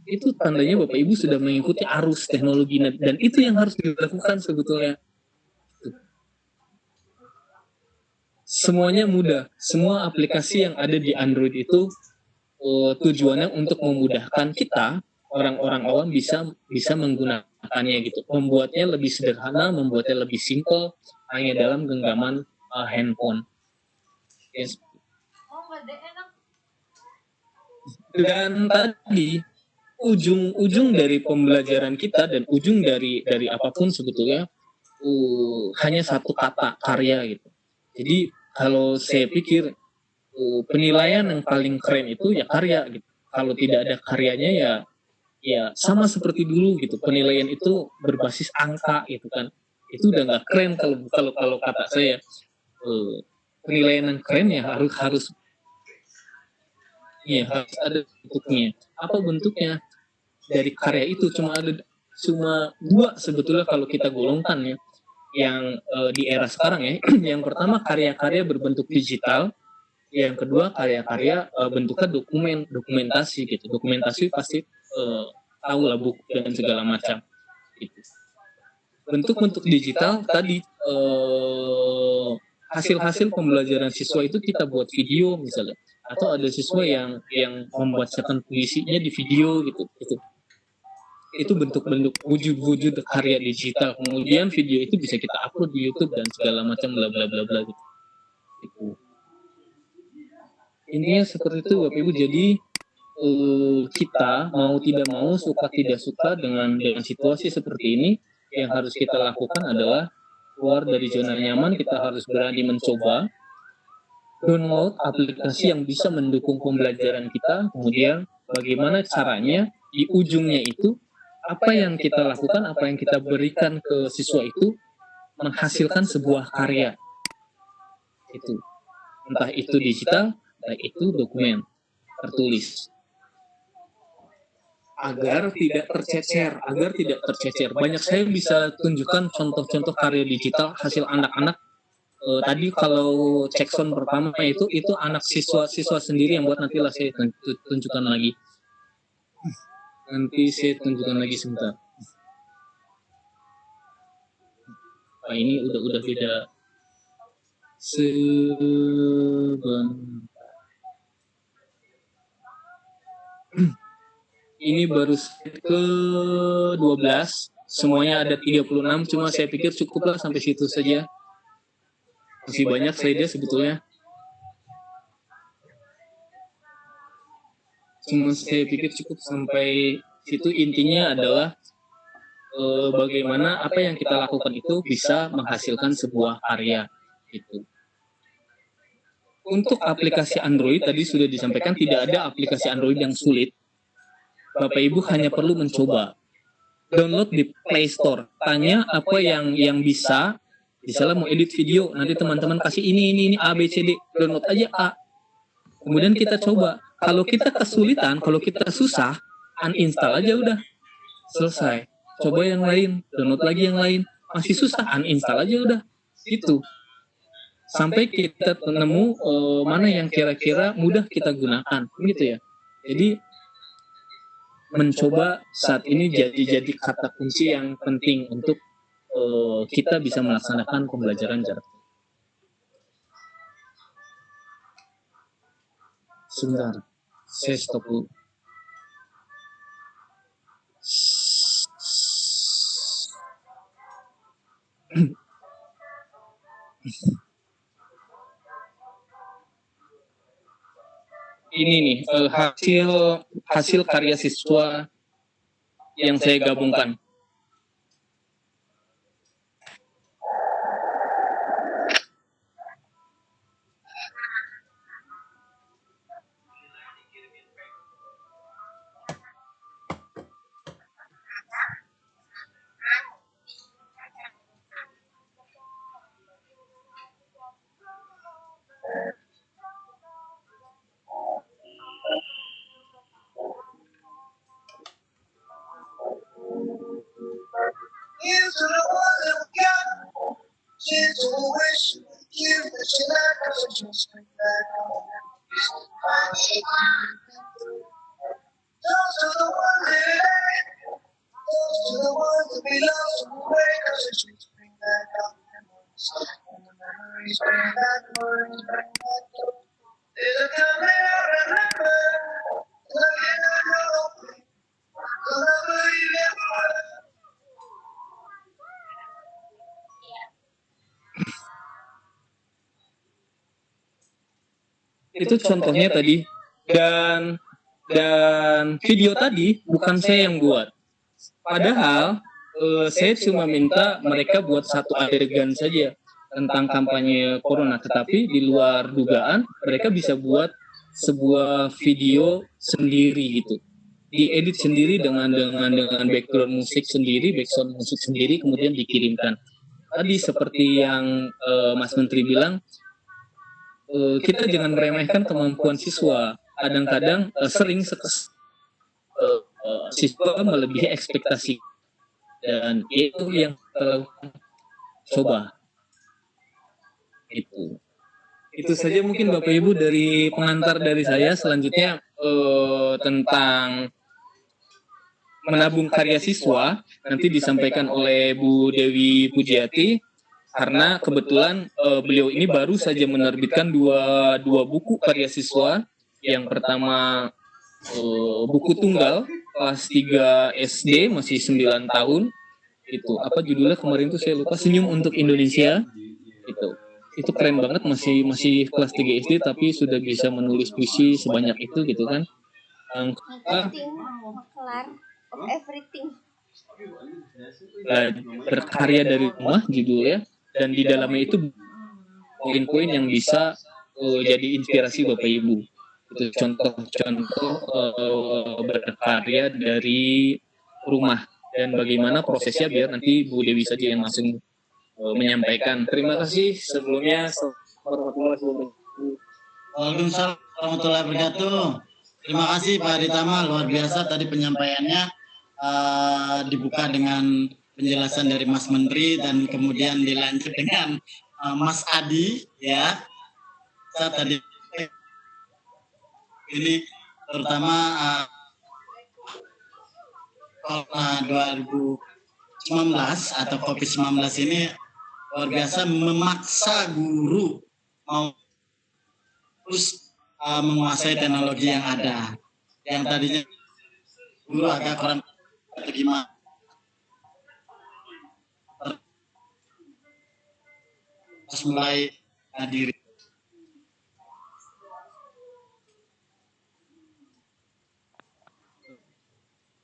Itu tandanya Bapak Ibu sudah mengikuti arus teknologi, dan itu yang harus dilakukan sebetulnya. Semuanya mudah, semua aplikasi yang ada di Android itu tujuannya untuk memudahkan kita, orang-orang awam bisa menggunakannya gitu, membuatnya lebih sederhana, membuatnya lebih simple, hanya dalam genggaman handphone. Yes. Dan tadi ujung dari pembelajaran kita dan ujung dari apapun sebetulnya hanya satu kata, karya gitu. Jadi kalau saya pikir penilaian yang paling keren itu ya karya gitu. Kalau tidak ada karyanya ya sama seperti dulu gitu. Penilaian itu berbasis angka gitu kan. Itu udah nggak keren kalau kata saya. Penilaian yang keren ya harus ada bentuknya. Apa bentuknya? Dari karya itu cuma dua sebetulnya kalau kita golongkan ya, yang di era sekarang ya. Yang pertama karya-karya berbentuk digital, yang kedua karya-karya bentuknya dokumentasi gitu. Dokumentasi pasti tahu lah, buku dan segala macam gitu. Bentuk-bentuk digital tadi hasil-hasil pembelajaran siswa itu kita buat video misalnya, atau ada siswa yang membacakan puisinya di video gitu. Itu bentuk-bentuk wujud karya digital. Kemudian video itu bisa kita upload di YouTube dan segala macam bla bla bla bla gitu. Intinya seperti itu Bapak Ibu. Jadi kita mau tidak mau, suka tidak suka dengan situasi seperti ini, yang harus kita lakukan adalah keluar dari zona nyaman. Kita harus berani mencoba, download aplikasi yang bisa mendukung pembelajaran kita. Kemudian bagaimana caranya, di ujungnya itu apa yang kita lakukan, apa yang kita berikan ke siswa itu menghasilkan sebuah karya. Itu entah itu digital, entah itu dokumen tertulis, agar tidak tercecer. Banyak saya bisa tunjukkan contoh-contoh karya digital hasil anak-anak. Tadi kalau cekson pertama itu anak siswa sendiri yang buat. Nantilah saya tunjukkan lagi. Sebentar. Ini udah beda. Ini baru ke 12, semuanya ada 36, cuma saya pikir cukuplah sampai situ saja. Masih banyak slide sebetulnya. Cuma saya pikir cukup sampai situ. Intinya adalah bagaimana apa yang kita lakukan itu bisa menghasilkan sebuah karya gitu. Untuk aplikasi Android tadi sudah disampaikan, tidak ada aplikasi Android yang sulit. Bapak Ibu hanya perlu mencoba. Download di Play Store. Tanya apa yang bisa. Misalnya mau edit video, nanti teman-teman kasih ini A B C D, download aja A. Kemudian kita coba. Kalau kita kesulitan, kalau kita susah, uninstall aja udah. Selesai. Coba yang lain, download lagi yang lain. Masih susah, uninstall aja udah. Gitu. Sampai kita nemu mana yang kira-kira mudah kita gunakan. Gitu ya. Jadi mencoba saat ini jadi kata kunci yang penting untuk kita bisa melaksanakan pembelajaran jarak jauh. Sebentar, saya stop dulu. Ini nih hasil karya siswa yang saya gabungkan. Itu contohnya tadi. Dan video tadi bukan saya yang buat. Padahal saya cuma minta mereka buat satu adegan saja tentang kampanye corona, tetapi di luar dugaan mereka bisa buat sebuah video sendiri gitu, diedit sendiri dengan background musik sendiri, background musik sendiri, kemudian dikirimkan. Tadi seperti yang Mas Menteri bilang, kita jangan meremehkan kemampuan siswa. Kadang-kadang sering siswa melebihi ekspektasi, dan itu yang coba. Itu saja mungkin Bapak Ibu dari pengantar dari saya. Selanjutnya tentang menabung karya siswa nanti disampaikan oleh Bu Dewi Pujiati, karena kebetulan beliau ini baru saja menerbitkan dua buku karya siswa. Yang pertama buku tunggal kelas 3 SD, masih 9 tahun. Itu apa judulnya kemarin itu saya lupa, Senyum untuk Indonesia. Itu keren banget, masih kelas 3 SD tapi sudah bisa menulis puisi sebanyak itu gitu kan. Berkarya dari rumah judulnya, dan di dalamnya itu poin-poin yang bisa jadi inspirasi Bapak Ibu. Itu contoh-contoh berkarya dari rumah, dan bagaimana prosesnya biar nanti Bu Dewi saja yang langsung menyampaikan. Terima kasih sebelumnya. Waalaikumsalam warahmatullahi wabarakatuh. Terima kasih Pak Aditama, luar biasa tadi penyampaiannya, dibuka dengan penjelasan dari Mas Menteri dan kemudian dilanjut dengan Mas Adi ya. Saya tadi ini terutama Corona 2019 atau COVID-19 ini luar biasa memaksa guru mau terus menguasai teknologi yang ada. Yang tadinya guru agak kurang terima. Terus mulai hadir.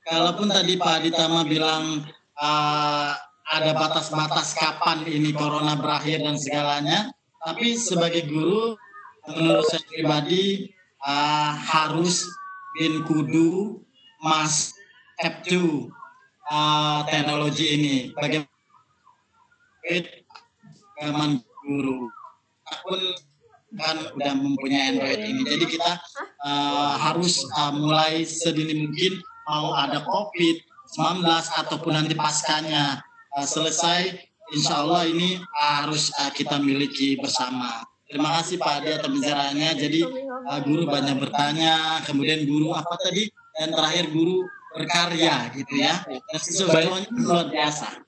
Kalaupun tadi Pak Aditama bilang ada batas-batas kapan ini corona berakhir dan segalanya, tapi sebagai guru menurut saya pribadi harus bin kudu mas have to teknologi ini bagaimana guru pun kan udah mempunyai Android ini, jadi kita harus mulai sedini mungkin, mau ada COVID-19 ataupun nanti paskanya selesai, insya Allah ini harus kita miliki bersama. Terima kasih Pak Adi atas penjelasannya. Jadi guru banyak bertanya, kemudian guru apa tadi, dan terakhir guru berkarya gitu ya. Dan semuanya luar biasa.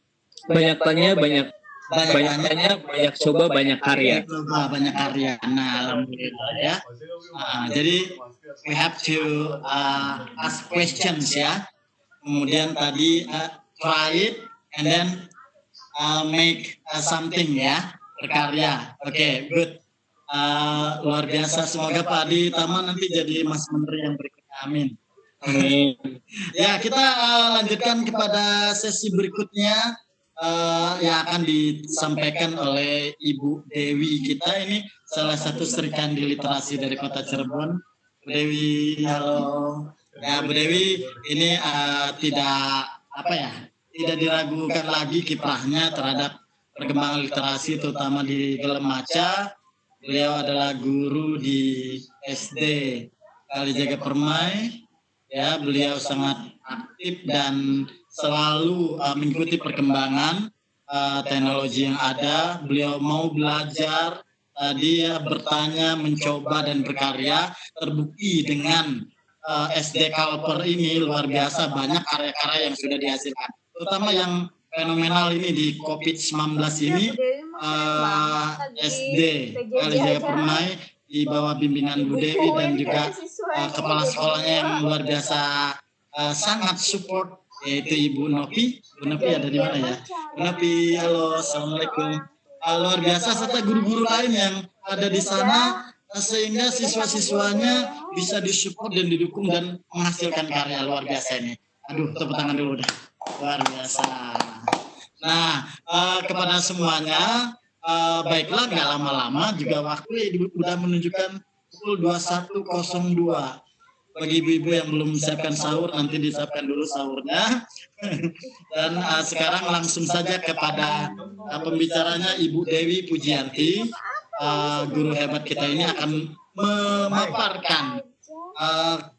Banyak tanya, banyak coba, banyak karya. Banyak karya. Nah, alhamdulillah ya. Jadi we have to ask questions ya. Kemudian tadi try it and then make something ya, berkarya. Oke, good. Luar biasa. Semoga Pak Adi Tama nanti jadi Mas Menteri yang berikutnya. Amin. Ya, kita lanjutkan kepada sesi berikutnya yang akan disampaikan oleh Ibu Dewi kita. Ini salah satu Sri Kandi Literasi dari Kota Cirebon. Bu Dewi, halo. Ya, Bu Dewi ini tidak diragukan lagi kiprahnya terhadap perkembangan literasi terutama di Gelemaca. Beliau adalah guru di SD Kalijaga Permai. Ya, beliau sangat aktif dan selalu mengikuti perkembangan teknologi yang ada. Beliau mau belajar dia bertanya, mencoba dan berkarya, terbukti dengan SD Kalper ini luar biasa, banyak karya-karya yang sudah dihasilkan, terutama yang fenomenal ini di COVID-19 ini. SD Jaya Permai di bawah bimbingan Bu Dewi dan juga kepala sekolahnya yang luar biasa sangat support, yaitu Ibu Novi. Bu Novi ada di mana ya? Bu Novi, halo, assalamualaikum. Luar biasa, serta guru-guru lain yang ada di sana, sehingga siswa-siswanya bisa disupport dan didukung dan menghasilkan karya luar biasa ini. Aduh, tepuk tangan dulu dah. Luar biasa. Nah, kepada semuanya, baiklah, nggak lama-lama juga waktu sudah menunjukkan pukul 21.02. Bagi ibu-ibu yang belum siapkan sahur, nanti disiapkan dulu sahurnya. Dan sekarang langsung saja kepada pembicaranya Ibu Dewi Pujianti, guru hebat kita ini akan memaparkan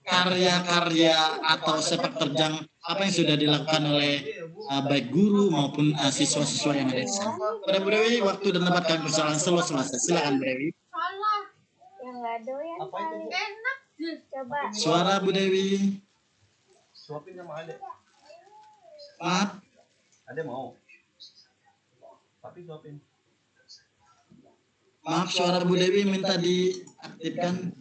karya-karya atau sepak terjang apa yang sudah dilakukan oleh baik guru maupun siswa-siswa yang ada di sana. Pada Bu Dewi, waktu dan tempat kami persilakan selesai. Silakan Bu Dewi. Yang nggak doyan paling enak. Coba. Suara Bu Dewi. Suapin sama adek. Maaf. Adek mau. Tapi suapin. Maaf, suara Bu Dewi minta diaktifkan.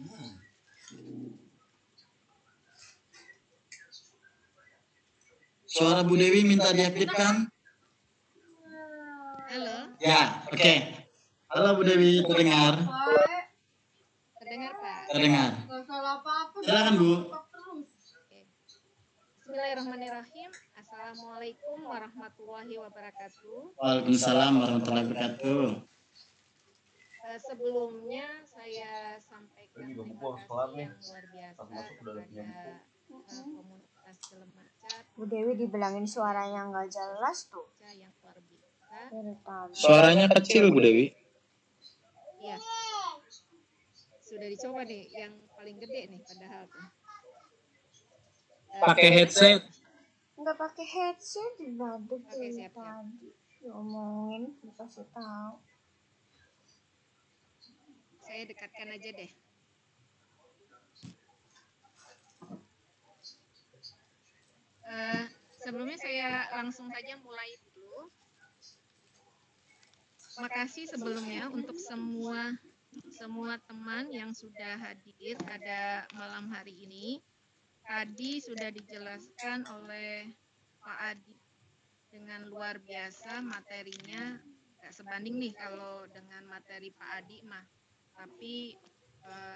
Suara Bu Dewi minta diaktifkan. Halo, Ya, oke. Halo Bu Dewi, terdengar? terdengar Pak? Terdengar. Silakan Bu. Bismillahirrahmanirrahim. Assalamualaikum warahmatullahi wabarakatuh. Waalaikumsalam warahmatullahi wabarakatuh. Sebelumnya saya sampaikan Ini terima buku kasih kelar nih. yang luar biasa Pas masuk udah punya kepada komunitas Cilemacat Bu Dewi dibilangin suaranya nggak jelas tuh. yang luar biasa. Dari tadi. Suaranya kecil Bu Dewi. Ya, sudah dicoba nih yang paling gede nih padahal tuh. Pakai headset. Nggak pakai headset tadi Oke, siap. tadi. Diomongin, dikasih tahu. Saya dekatkan aja deh. Sebelumnya saya langsung saja mulai dulu. Makasih sebelumnya untuk semua teman yang sudah hadir pada malam hari ini. Tadi sudah dijelaskan oleh Pak Adi dengan luar biasa materinya, nggak sebanding nih kalau dengan materi Pak Adi mah. Tapi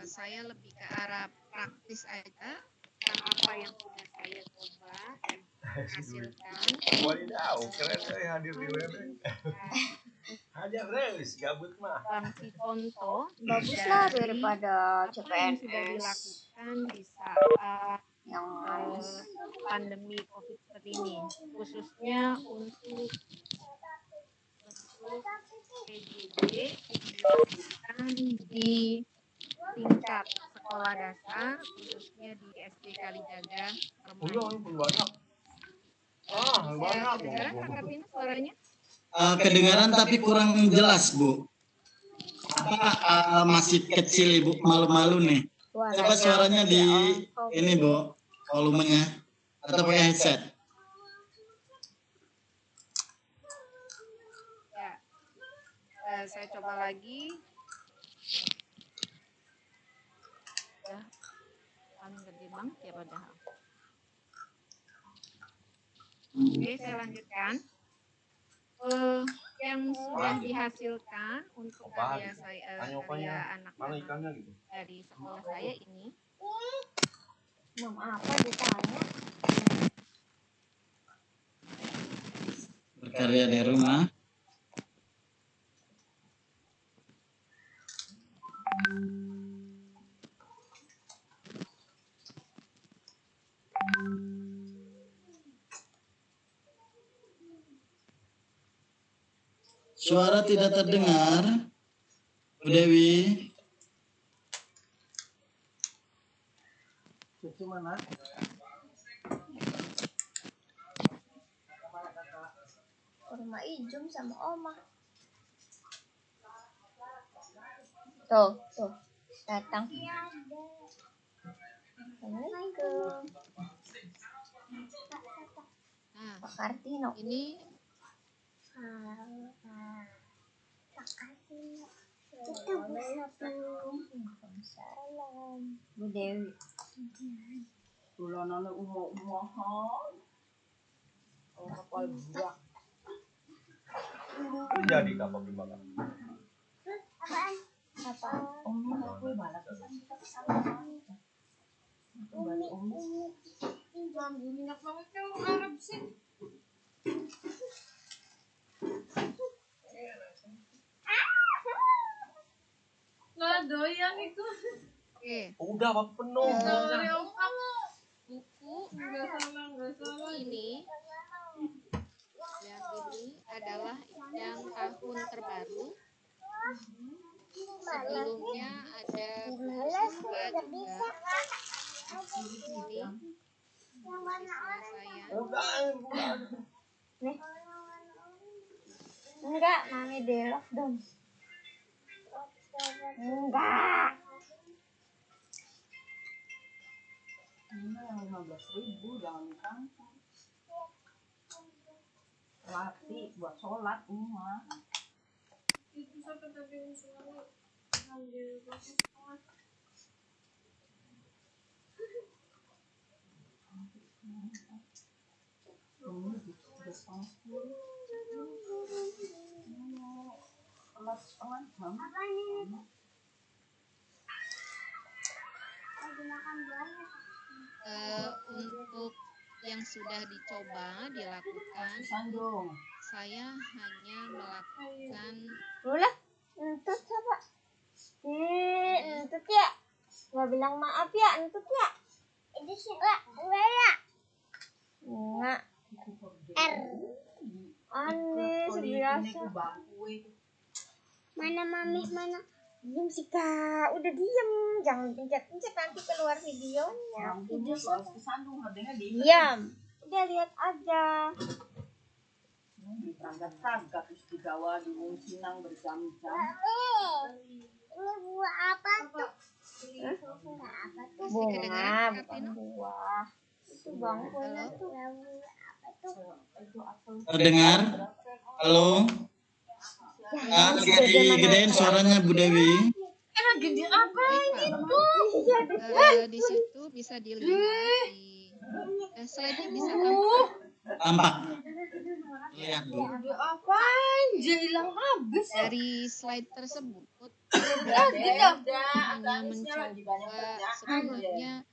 saya lebih ke arah praktis aja, apa yang sudah saya coba dan hasilkan. Wadidaw, keren saya hadir di WB. Hajar terus, gabut mah. Langsung contoh Bagus lah dari daripada apa yang sudah CPNS dilakukan di saat yang pandemi COVID seperti ini, khususnya untuk PJJ dilakukan di tingkat sekolah dasar, khususnya di SD Kalijaga Permai. Ini pun banyak. Bisa kedengaran Pak Kartini suaranya? Kedengaran tapi kurang jelas Bu. Apa masih kecil Ibu, malu-malu nih. Coba suaranya di ini Bu, volumenya atau pakai headset. Ya, saya coba lagi. Ya, paling gede banget ya padahal. Oke, saya lanjutkan. Yang sudah dihasilkan untuk karya saya, karya Mana anak-anak ikannya gitu? dari sekolah saya ini, Mam apa ditanya? Berkarya dari rumah. Suara tidak terdengar. Bu Dewi. Itu mana? Rumah Ijum sama Oma. Tuh, datang. Assalamualaikum. Nah, Pak Kartino. ini Pak Kartino. Waalaikumsalam. Bu Dewi. Tulanane umah-umahan. Oh, kapal buak. Jadi kapal dimakan. Apa? Om aku balap kita kesalahan. Balik om. lambu minyak banget kan Arab sih. Nggak doyan itu. Oke. Udah apa penuh? Buku ini yang ini adalah yang tahun terbaru. Sebelumnya ada buku siswa juga. Ini siswa saya. Enggak, Mami delok dong. Enggak. Ini yang 15.000 jangan dikantong. Latih buat sholat ini mah. Itu sampai tadi misalnya ambil bagus banget. Untuk yang sudah dicoba dilakukan, saya hanya melakukan Ulah, entut coba. Entut ya. Gak bilang maaf ya, entut ya. Itu sih lah, ya. Enggak. R. Aneh, biasa. Mana Mami, mana? Diam sih Kak, udah diem. Jangan pencet-pencet nanti keluar videonya. Diam. Udah lihat aja. Berangkat-berangkat terus dibawa di Sinang berjam-jam. Ini buah apa tuh? Apa tuh? Bunga, bukan buah. Itu bangkunya tuh. Apa tuh? Terdengar? Halo? Gedein suaranya Bu Dewi. gede apa itu? Di situ bisa dilihat di slide-nya bisa Tampak. Lihat Bu. Apaan? Hilang habis. Dari slide tersebut hanya mencoba sebenarnya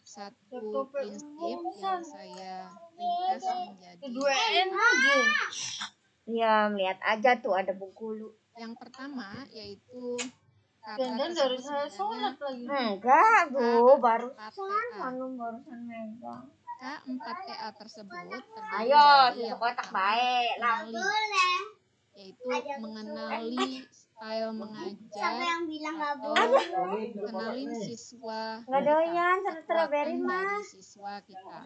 satu prinsip yang saya ringkas menjadi Ya, lihat aja tuh ada buku. Yang pertama yaitu kata tersebut sebenarnya enggak, barusan megang. K4TA tersebut Ayo, susu kotak baik. Lah, boleh. Yaitu mengenali style mengajar atau kenalin siswa nggak doyan strawberry dari mah siswa kita.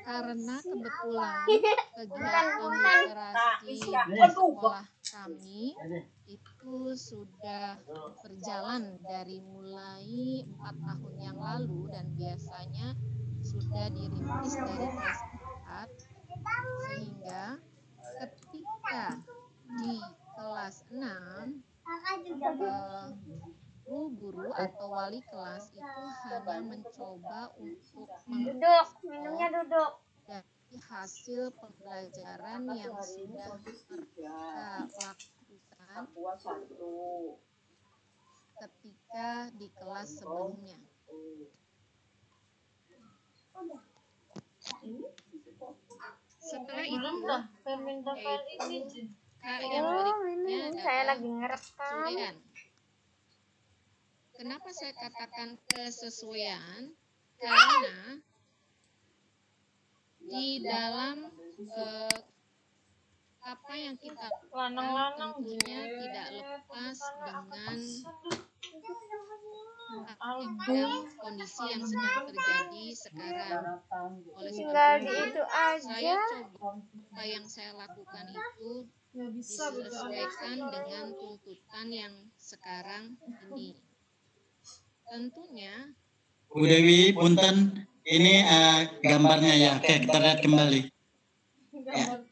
Karena kebetulan kegiatan literasi di sekolah kami itu sudah berjalan dari mulai 4 tahun yang lalu dan biasanya sudah dirintis dari kelas 4, sehingga ketika di kelas 6 guru atau wali kelas itu hanya mencoba untuk duduk, minumnya duduk dari hasil pembelajaran yang sudah mereka lakukan ketika di kelas sebelumnya. Setelah itu, yang berikutnya saya lagi ngerekam. kesesuaian. Kenapa saya katakan kesesuaian? Karena di dalam apa yang kita lakukan tentunya tidak lepas dengan kondisi yang sedang terjadi sekarang. Oleh sebab itu, saya coba apa yang saya lakukan itu disesuaikan dengan tuntutan yang sekarang ini. Tentunya Bu Dewi, punten, ini gambarnya ya. Oke, kita lihat kembali. Ya.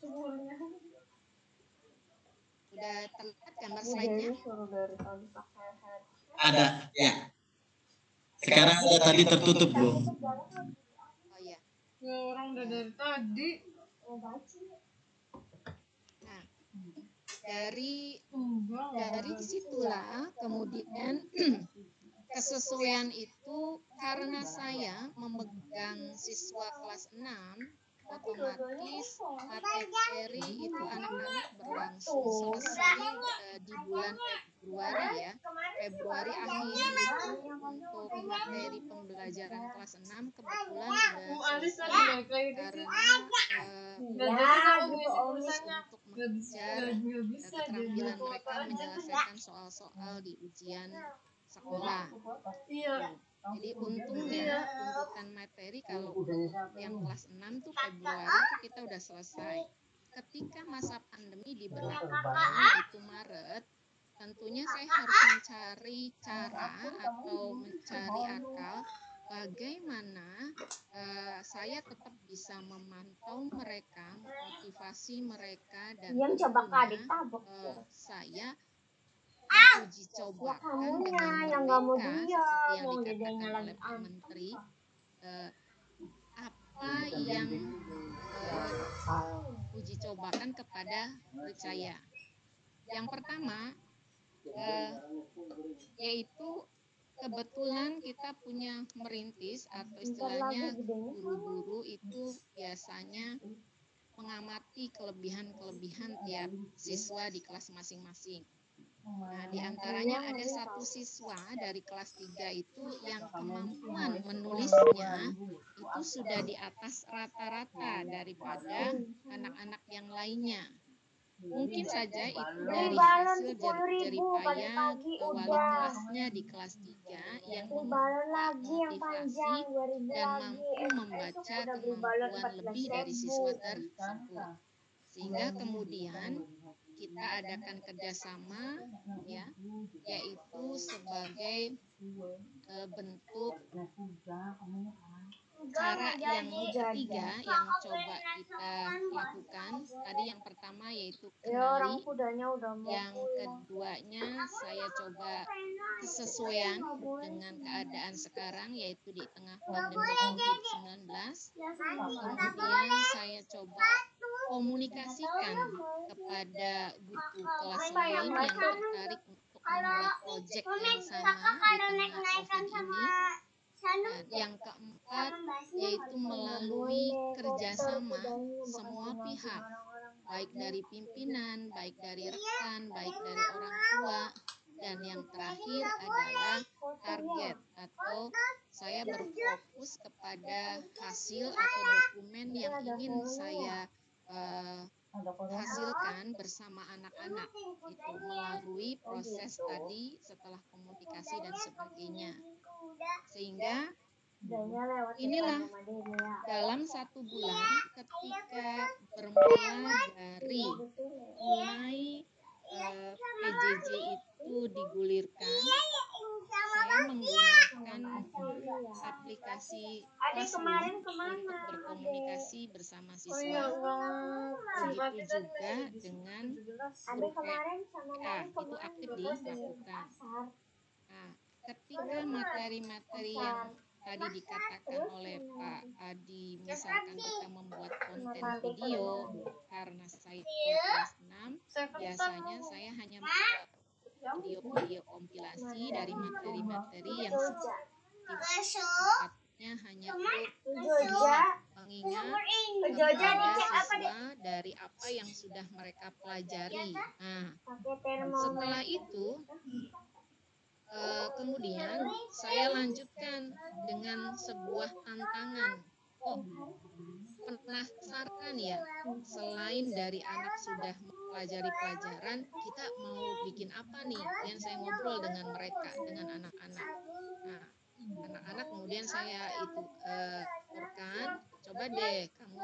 udah terlihat gambar slide-nya. Ada, ya. Sekarang ada tadi tertutup, Bu. Oh iya. Orang udah dari tadi. Nah, dari situlah kemudian kesesuaian itu karena saya memegang siswa kelas 6, otomatis materi itu anak-anak berlangsung selesai di bulan Februari ya. Februari akhir itu untuk materi pembelajaran kelas 6 kebetulan sudah selesai karena untuk mengejar keterampilan mereka menyelesaikan soal-soal di ujian sekolah. Jadi untungnya tuntutan materi kalau yang kelas 6 tuh Februari itu kita udah selesai. Ketika masa pandemi diberlakukan itu Maret, tentunya saya harus mencari cara atau mencari akal bagaimana saya tetap bisa memantau mereka, motivasi mereka, dan tentunya saya uji cobakan dengan mereka seperti yang dikatakan oleh Pak Menteri, apa yang uji cobakan kepada murid saya. Yang pertama yaitu kebetulan kita punya merintis atau istilahnya guru-guru itu biasanya mengamati kelebihan-kelebihan tiap siswa di kelas masing-masing. Nah, di antaranya ada satu siswa dari kelas 3 itu yang kemampuan menulisnya itu sudah di atas rata-rata daripada anak-anak yang lainnya. Mungkin saja itu dari hasil jeripaya wali kelasnya di kelas 3 yang membuka motivasi dan mampu membaca kemampuan lebih dari siswa tersebut. Sehingga kemudian kita adakan kerjasama ya, yaitu sebagai bentuk cara yang ketiga yang coba kita lakukan. Tadi yang pertama yaitu kenali, yang keduanya saya coba kesesuaian dengan keadaan sekarang yaitu di tengah pandemi COVID-19. Kemudian saya coba komunikasikan kepada guru kelas lain yang tertarik untuk membuat proyek yang sama di tengah COVID ini. Dan yang keempat yaitu melalui kerjasama semua pihak, baik dari pimpinan, baik dari rekan, baik dari orang tua, dan yang terakhir adalah target atau saya berfokus kepada hasil atau dokumen yang ingin saya hasilkan bersama anak-anak itu melalui proses tadi setelah komunikasi dan sebagainya. Sehingga inilah dalam 1 bulan ketika bermula dari mulai PJJ itu digulirkan, saya menggunakan aplikasi Classroom untuk berkomunikasi bersama siswa. Begitu juga dengan grup WA itu aktif dilakukan. Nah, ketika materi-materi yang tadi dikatakan oleh Pak Adi, misalkan kita membuat konten video, karena saya kelas 6, biasanya saya hanya membuat video-video kompilasi dari materi-materi yang sifatnya hanya mengingat kepada siswa dari apa yang sudah mereka pelajari. Nah, setelah itu kemudian saya lanjutkan dengan sebuah tantangan. Oh, penasaran ya, selain dari anak sudah mempelajari pelajaran, kita mau bikin apa nih? Dan saya ngobrol dengan mereka, dengan anak-anak. Nah, anak-anak kemudian saya itu laporkan, coba deh kamu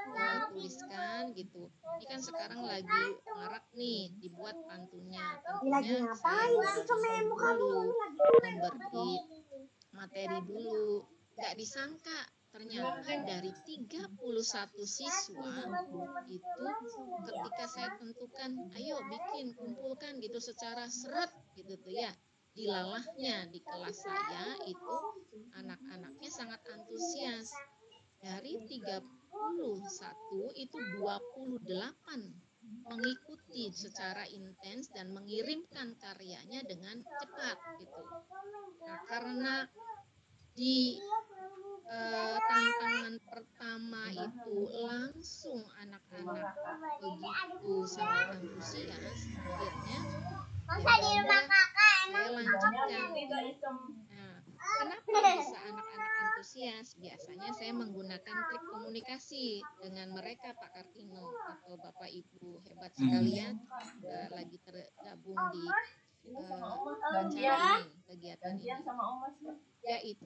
tuliskan gitu. Ini kan sekarang lagi marak nih dibuat pantunnya. Tentunya saya dulu memberi materi dulu. Nggak disangka ternyata dari 31 siswa itu ketika saya tentukan, ayo bikin, kumpulkan gitu secara seret gitu tuh ya. Dilalahnya di kelas saya itu anak-anaknya sangat antusias. Dari 31 itu 28 mengikuti secara intens dan mengirimkan karyanya dengan cepat gitu. Nah, karena di tantangan pertama itu langsung anak-anak begitu sangat antusias, akhirnya saya lanjutkan. Nah, kenapa bisa anak-anak antusias? Biasanya saya menggunakan trik komunikasi dengan mereka, Pak Kartino atau Bapak Ibu hebat sekalian lagi tergabung di acara ini, kegiatan ini, yaitu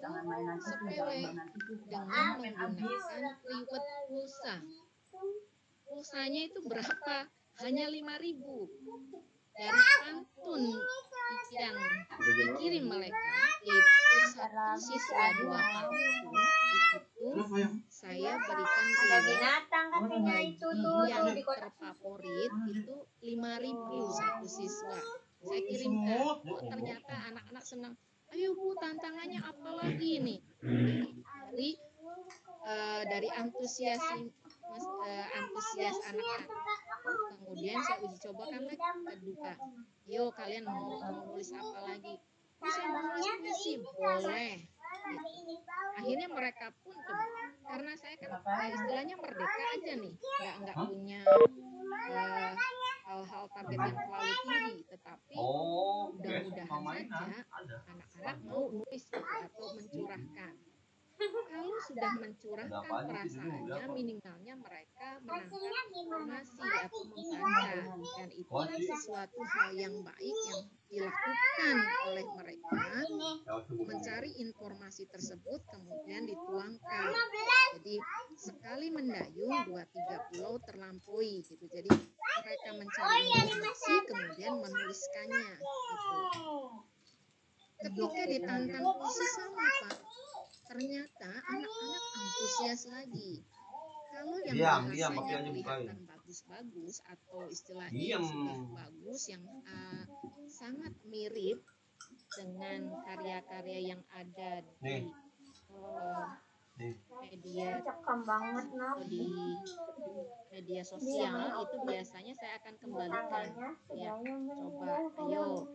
sepele dengan menggunakan reward pulsa. Pulsanya itu berapa? Hanya 5.000. Dari pantun yang dikirim mereka, yaitu satu siswa 2 pantun, itu saya berikan reward yang terfavorit itu 5.000 satu siswa. Saya kirimkan, ternyata anak-anak senang. Ayo Bu, tantangannya apa lagi nih? Dari antusias anak-anak. Kemudian saya uji cobakan lagi kedua. Yo, kalian mau nulis apa lagi? Saya mau nulis puisi, boleh. Gitu. Akhirnya mereka pun coba. Karena saya kan istilahnya merdeka aja nih, nggak punya hal-hal target yang terlalu tinggi, tetapi mudah-mudahan saja anak-anak mau nulis atau mencurahkan. Kalau sudah mencurahkan perasaannya, minimalnya mereka menangkap informasi atau membaca, dan itulah sesuatu hal yang baik yang dilakukan oleh mereka, mencari informasi tersebut kemudian dituangkan. Jadi sekali mendayung 2-3 pulau terlampaui gitu. Jadi mereka mencari informasi kemudian menuliskannya gitu. Ketika ditantang puisi sama Pak, ternyata anak-anak antusias lagi. Kalau yang bahasanya kelihatan bagus-bagus atau istilahnya yang sudah bagus, yang sangat mirip dengan karya-karya yang ada di media atau di media sosial, itu biasanya saya akan kembalikan. Ya, coba, ayo.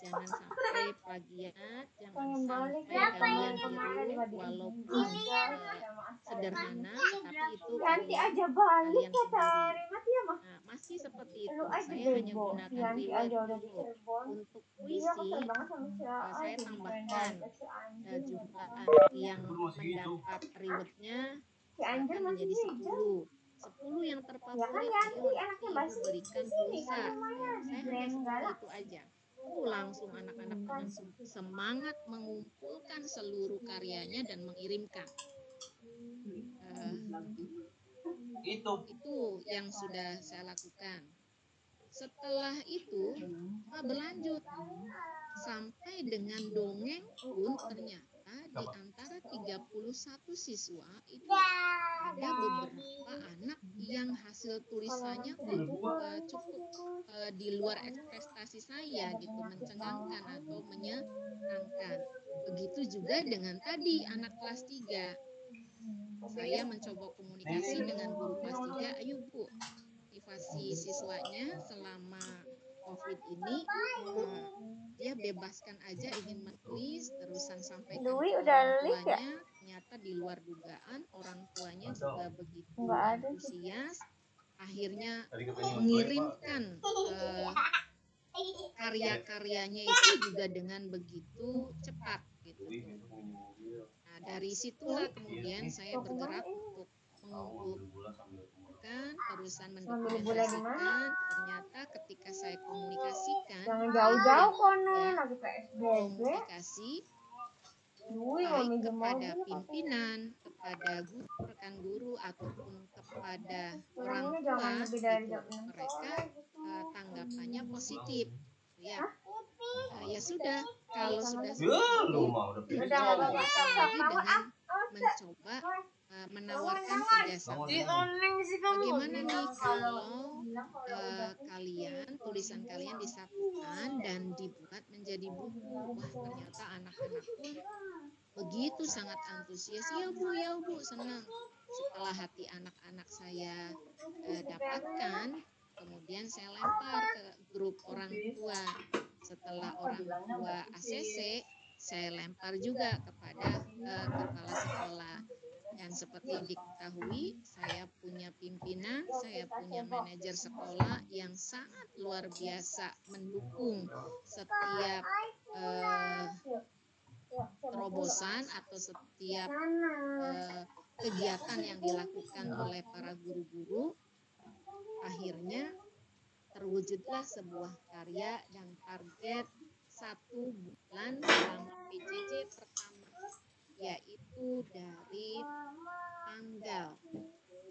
Jangan sampai plagiat, jangan sampai kalian tiru, walaupun sederhana, tapi itu kalian sendiri. Nah, masih seperti itu. Saya hanya gunakan reward dulu. Untuk puisi, saya tambahkan jumlah yang mendapat rewardnya akan menjadi 10. 10 yang terfavorit, ayo nanti Ibu berikan pulsa. Saya hanya seperti itu aja. Langsung anak-anak dengan semangat mengumpulkan seluruh karyanya dan mengirimkan. Itu yang sudah saya lakukan. Setelah itu berlanjut sampai dengan dongeng pun ternyata di antara 31 siswa itu ada beberapa anak yang hasil tulisannya cukup di luar ekspektasi saya gitu, mencengangkan atau menyenangkan. Begitu juga dengan tadi anak kelas 3. Saya mencoba komunikasi dengan guru kelas 3, ayo Bu, motivasi siswanya selama COVID ini, dia bebaskan aja ingin menulis, terusan sampaikan ke orang tuanya, ternyata di luar dugaan orang tuanya juga begitu antusias, akhirnya mengirimkan karya-karyanya itu juga dengan begitu cepat gitu. Nah, dari situlah kemudian saya bergerak untuk mengumpulkan, terusan mendokumentasikan. Ternyata ketika saya komunikasikan, komunikasi baik kepada pimpinan, kepada guru, rekan guru ataupun kepada orang tua gitu, mereka tanggapannya positif ya. Ya sudah, kalau sudah seperti itu kita lanjutkan lagi dengan mencoba menawarkan kerjasama. Bagaimana nih kalau kalian, tulisan kalian disatukan dan dibuat menjadi buku? Wah, ternyata anak-anak pun begitu sangat antusias. Ya bu, senang. Setelah hati anak-anak saya dapatkan, kemudian saya lempar ke grup orang tua. Setelah orang tua ACC, saya lempar juga kepada kepala sekolah. Dan seperti diketahui, saya punya pimpinan, saya punya manajer sekolah yang sangat luar biasa mendukung setiap terobosan atau setiap kegiatan yang dilakukan oleh para guru-guru. Akhirnya terwujudlah sebuah karya dan target 1 bulan selama PJJ pertama, yaitu dari tanggal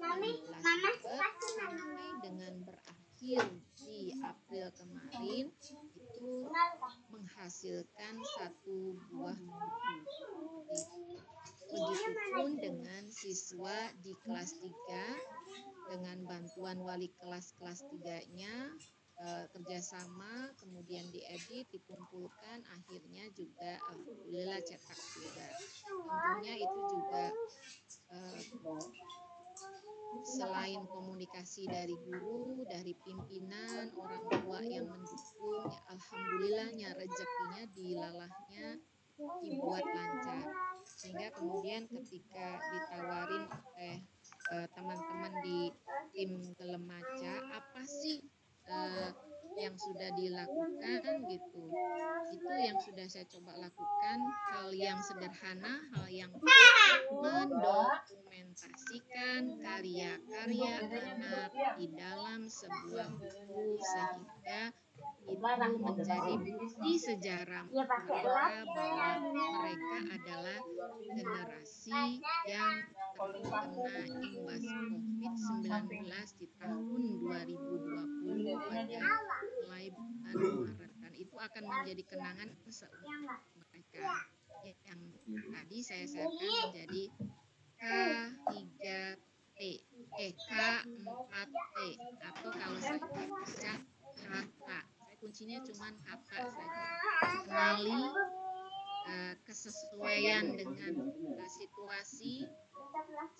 16 Maret sampai dengan berakhir di April kemarin, itu menghasilkan 1 buah buku. Begitupun dengan siswa di kelas 3, dengan bantuan wali kelas 3-nya, kerjasama, kemudian diedit, dikumpulkan, akhirnya juga alhamdulillah cetak juga. Tentunya itu juga selain komunikasi dari guru, dari pimpinan, orang tua yang mendukung, ya alhamdulillahnya rezekinya dilalahnya dibuat lancar. Sehingga kemudian ketika ditawarin oleh teman-teman di tim Gelemaca, apa sih yang sudah dilakukan gitu, itu yang sudah saya coba lakukan, hal yang sederhana, hal yang mendokumentasikan karya-karya anak di dalam sebuah buku, sehingga itu menjadi bukti sejarah mereka bahwa mereka adalah generasi yang terkena imbas COVID-19 di tahun 2020 pada mulai bulan Maret, dan itu akan menjadi kenangan seumur mereka. Yang tadi saya sharekan menjadi K4T atau kalau saya baca kata, kuncinya cuma kata saja. Kenali, kesesuaian dengan situasi,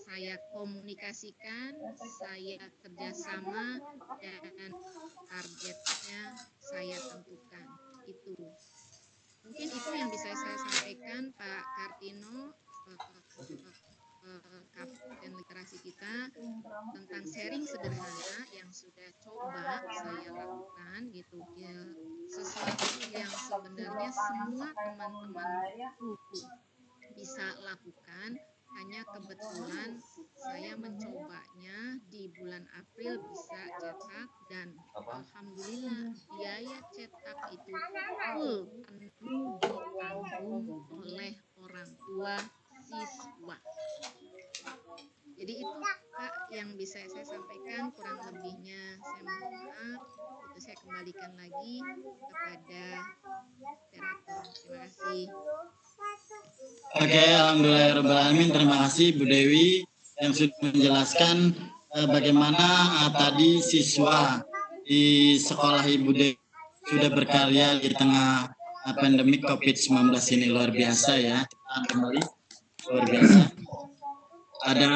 saya komunikasikan, saya kerjasama, dan targetnya saya tentukan. Itu mungkin itu yang bisa saya sampaikan, Pak Kartino, Kapten Literasi kita, tentang sharing sederhana yang sudah coba saya lakukan gitu ya, sesuatu yang sebenarnya semua teman-teman buku bisa lakukan, hanya kebetulan saya mencobanya di bulan April bisa cetak, dan alhamdulillah biaya cetak itu full penuh ditanggung oleh orang tua siswa. Jadi itu Kak yang bisa saya sampaikan, kurang lebihnya saya mohon maaf. Itu saya kembalikan lagi kepada moderator. Terima kasih. Oke, alhamdulillahirrahmanirrahim. Terima kasih Bu Dewi yang sudah menjelaskan bagaimana tadi siswa di sekolah Ibu Dewi sudah berkarya di tengah pandemi COVID-19 ini. Luar biasa ya. Kembali luar biasa. Ada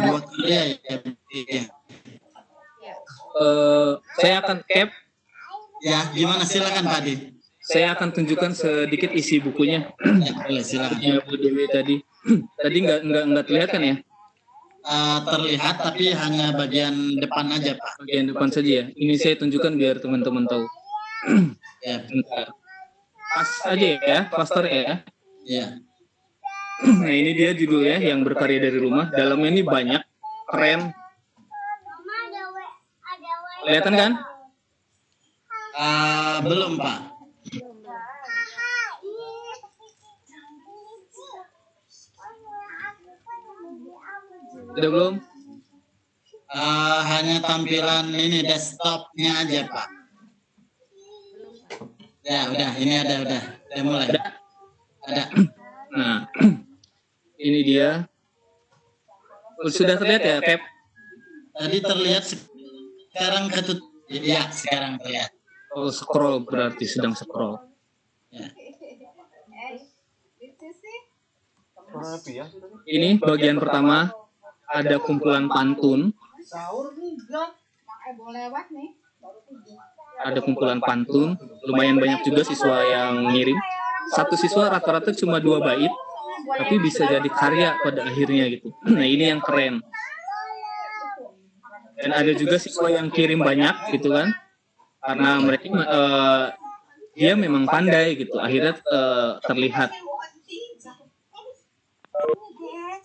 2 karya ya. Saya akan cap. Ya, gimana, silakan Pak Adi. Saya akan tunjukkan sedikit isi bukunya. Ya, boleh, silakan. Ya, Bu Dewi tadi. Tadi nggak terlihat kan ya? Terlihat, tapi hanya bagian depan aja Pak. Bagian depan saja ya. Ini saya tunjukkan biar teman-teman tahu. Ya, pas aja ya, faster ya. Ya. Nah ini dia judulnya, yang berkarya dari rumah. Dalamnya ini banyak, keren. Kelihatan kan? Belum Pak. Udah belum? Hanya tampilan ini desktopnya aja Pak. Ya udah, ini ada udah mulai. Ada. Nah, ini dia. Sudah terlihat ya, Pep? Tadi terlihat, sekarang ketutup. Ya, sekarang terlihat. Oh, scroll berarti sedang scroll. Ya. Ini bagian pertama, ada kumpulan pantun. Ada kumpulan pantun, lumayan banyak juga siswa yang ngirim. Satu siswa rata-rata cuma 2 bait, tapi bisa jadi karya pada akhirnya gitu. Nah ini yang keren. Dan ada juga siswa yang kirim banyak gitu kan, karena mereka dia memang pandai gitu. Akhirnya terlihat.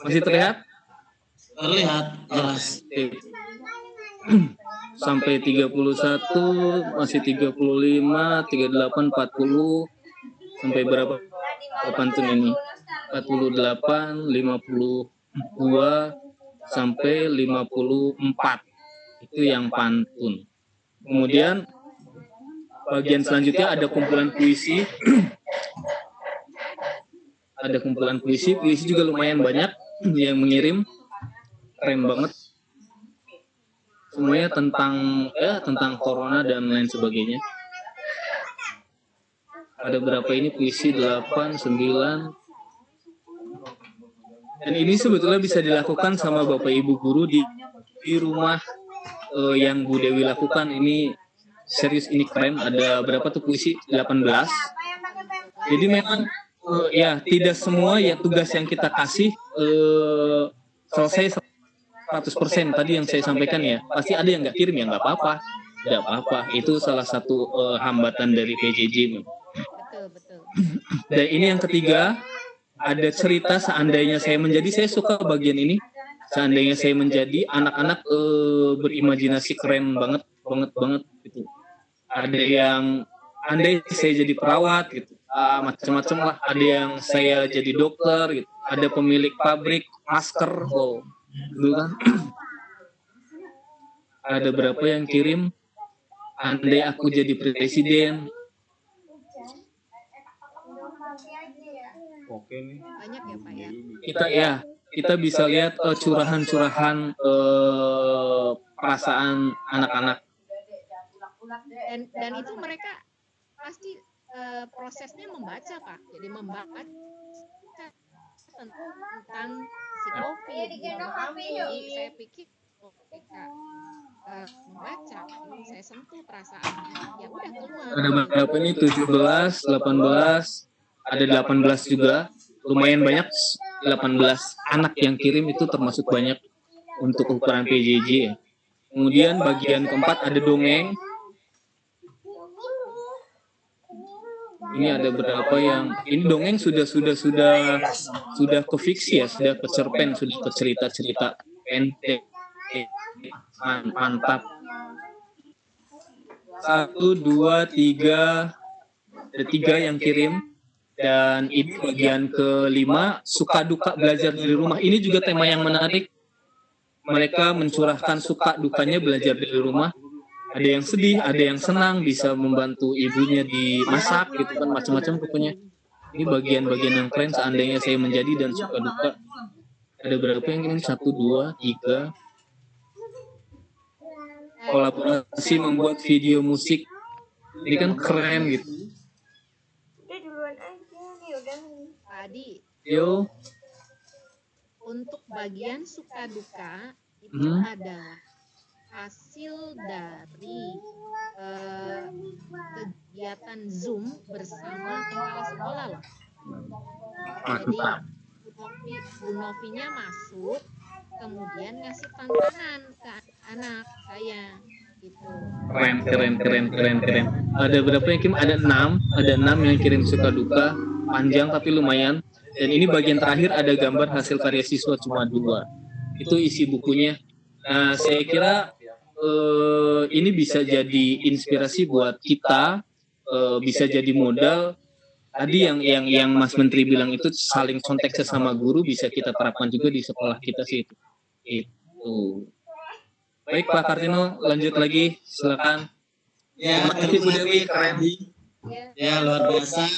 Masih terlihat? Terlihat jelas. Sampai 31, masih 35, 38, 40, sampai berapa pantun ini? 48, 52, sampai 54. Itu yang pantun. Kemudian bagian selanjutnya ada kumpulan puisi. Ada kumpulan puisi juga lumayan banyak yang mengirim. Keren banget. Semuanya tentang corona dan lain sebagainya. Ada berapa ini puisi? 8, 9. Dan ini sebetulnya bisa dilakukan sama Bapak Ibu guru di rumah yang Bu Dewi lakukan. Ini serius, ini keren. Ada berapa tuh puisi? 18. Jadi memang ya tidak semua ya tugas yang kita kasih selesai 100%. Tadi yang saya sampaikan ya, pasti ada yang nggak kirim, ya nggak apa-apa, tidak apa-apa. Itu salah satu hambatan dari PJJ. Betul. Dan ini yang ketiga, ada cerita seandainya saya menjadi. Saya suka bagian ini. Seandainya saya menjadi, anak-anak berimajinasi keren banget gitu. Ada yang andai saya jadi perawat gitu, macam-macam lah. Ada yang saya jadi dokter gitu. Ada pemilik pabrik masker, wow. Dulu kan ada berapa yang kirim andai aku jadi presiden. Oke nih. Banyak ya Pak ya. Kita bisa lihat curahan-curahan perasaan anak-anak. Dan itu mereka pasti prosesnya membaca Pak. Jadi membaca tentang si COVID. Jadi saya pikir mereka membaca, saya sentuh perasaannya, ya udah keluar. Ada berapa ini? 17, 18, ada 18 juga. Lumayan banyak, 18 anak yang kirim, itu termasuk banyak untuk ukuran PJJ ya. Kemudian bagian keempat ada dongeng. Ini ada berapa yang ini dongeng sudah ke fiksi ya, sudah ke cerpen, sudah ke cerita-cerita pendek. Mantap. 1, 2, 3, ada 3 yang kirim. Dan ini bagian ke-5, suka duka belajar dari rumah. Ini juga tema yang menarik. Mereka mencurahkan suka dukanya belajar dari rumah. Ada yang sedih, ada yang senang, bisa membantu ibunya di masak gitu kan, macam-macam pokoknya. Ini bagian-bagian yang keren seandainya saya menjadi dan suka duka. Ada berapa yang kirim? 1, 2, 3. Kolaborasi membuat video musik. Ini kan keren gitu. Pak Adi, Yo. untuk bagian suka duka itu ada hasil dari kegiatan Zoom bersama kepala sekolah loh. Jadi Bu Novinya masuk, kemudian ngasih tantangan ke anak saya gitu. Keren. Ada berapa yang kirim? Ada 6 yang kirim suka duka, panjang tapi lumayan. Dan ini bagian terakhir ada gambar hasil karya siswa cuma 2. Itu isi bukunya. Nah, saya kira ini bisa jadi inspirasi buat kita, bisa jadi modal. Tadi yang Mas Menteri bilang itu saling kontak sesama guru bisa kita terapkan juga di sekolah kita sih itu. Itu. Baik Pak Kartino, lanjut lagi, silakan. Ya, terima kasih keren. Ya, luar biasa.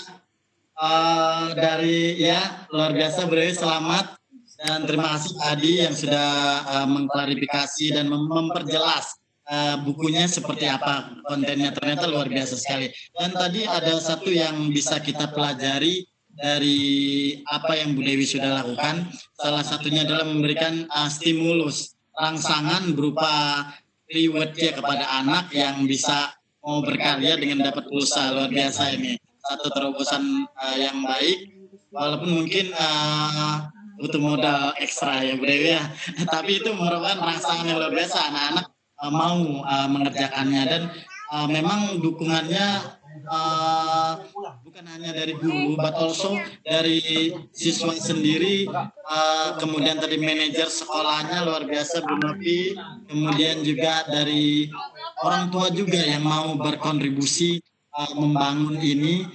Luar biasa Bu Dewi, selamat dan terima kasih Adi yang sudah mengklarifikasi dan memperjelas bukunya seperti apa, kontennya ternyata luar biasa sekali. Dan tadi ada satu yang bisa kita pelajari dari apa yang Bu Dewi sudah lakukan, salah satunya adalah memberikan stimulus, rangsangan berupa reward-nya kepada anak yang bisa mau berkarya dengan dapat pulsa. Luar biasa ini, satu terobosan yang baik, walaupun mungkin butuh modal ekstra ya Bu Dewi ya, tapi itu merupakan rangsangan yang luar biasa, anak-anak mau mengerjakannya. Dan memang dukungannya bukan hanya dari guru, but also dari siswa sendiri, kemudian tadi manajer sekolahnya luar biasa Bu Novi, kemudian juga dari orang tua juga yang mau berkontribusi membangun ini,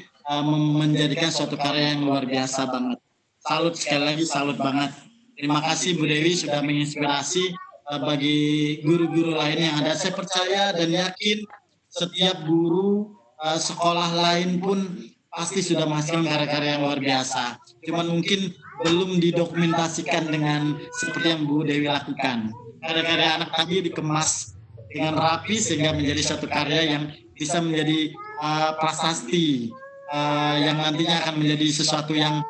menjadikan suatu karya yang luar biasa banget. Salut sekali lagi, salut banget. Terima kasih Bu Dewi sudah menginspirasi bagi guru-guru lain yang ada. Saya percaya dan yakin setiap guru sekolah lain pun pasti sudah menghasilkan karya-karya yang luar biasa. Cuman mungkin belum didokumentasikan dengan seperti yang Bu Dewi lakukan. Karya-karya anak tadi dikemas dengan rapi sehingga menjadi satu karya yang bisa menjadi prasasti yang nantinya akan menjadi sesuatu yang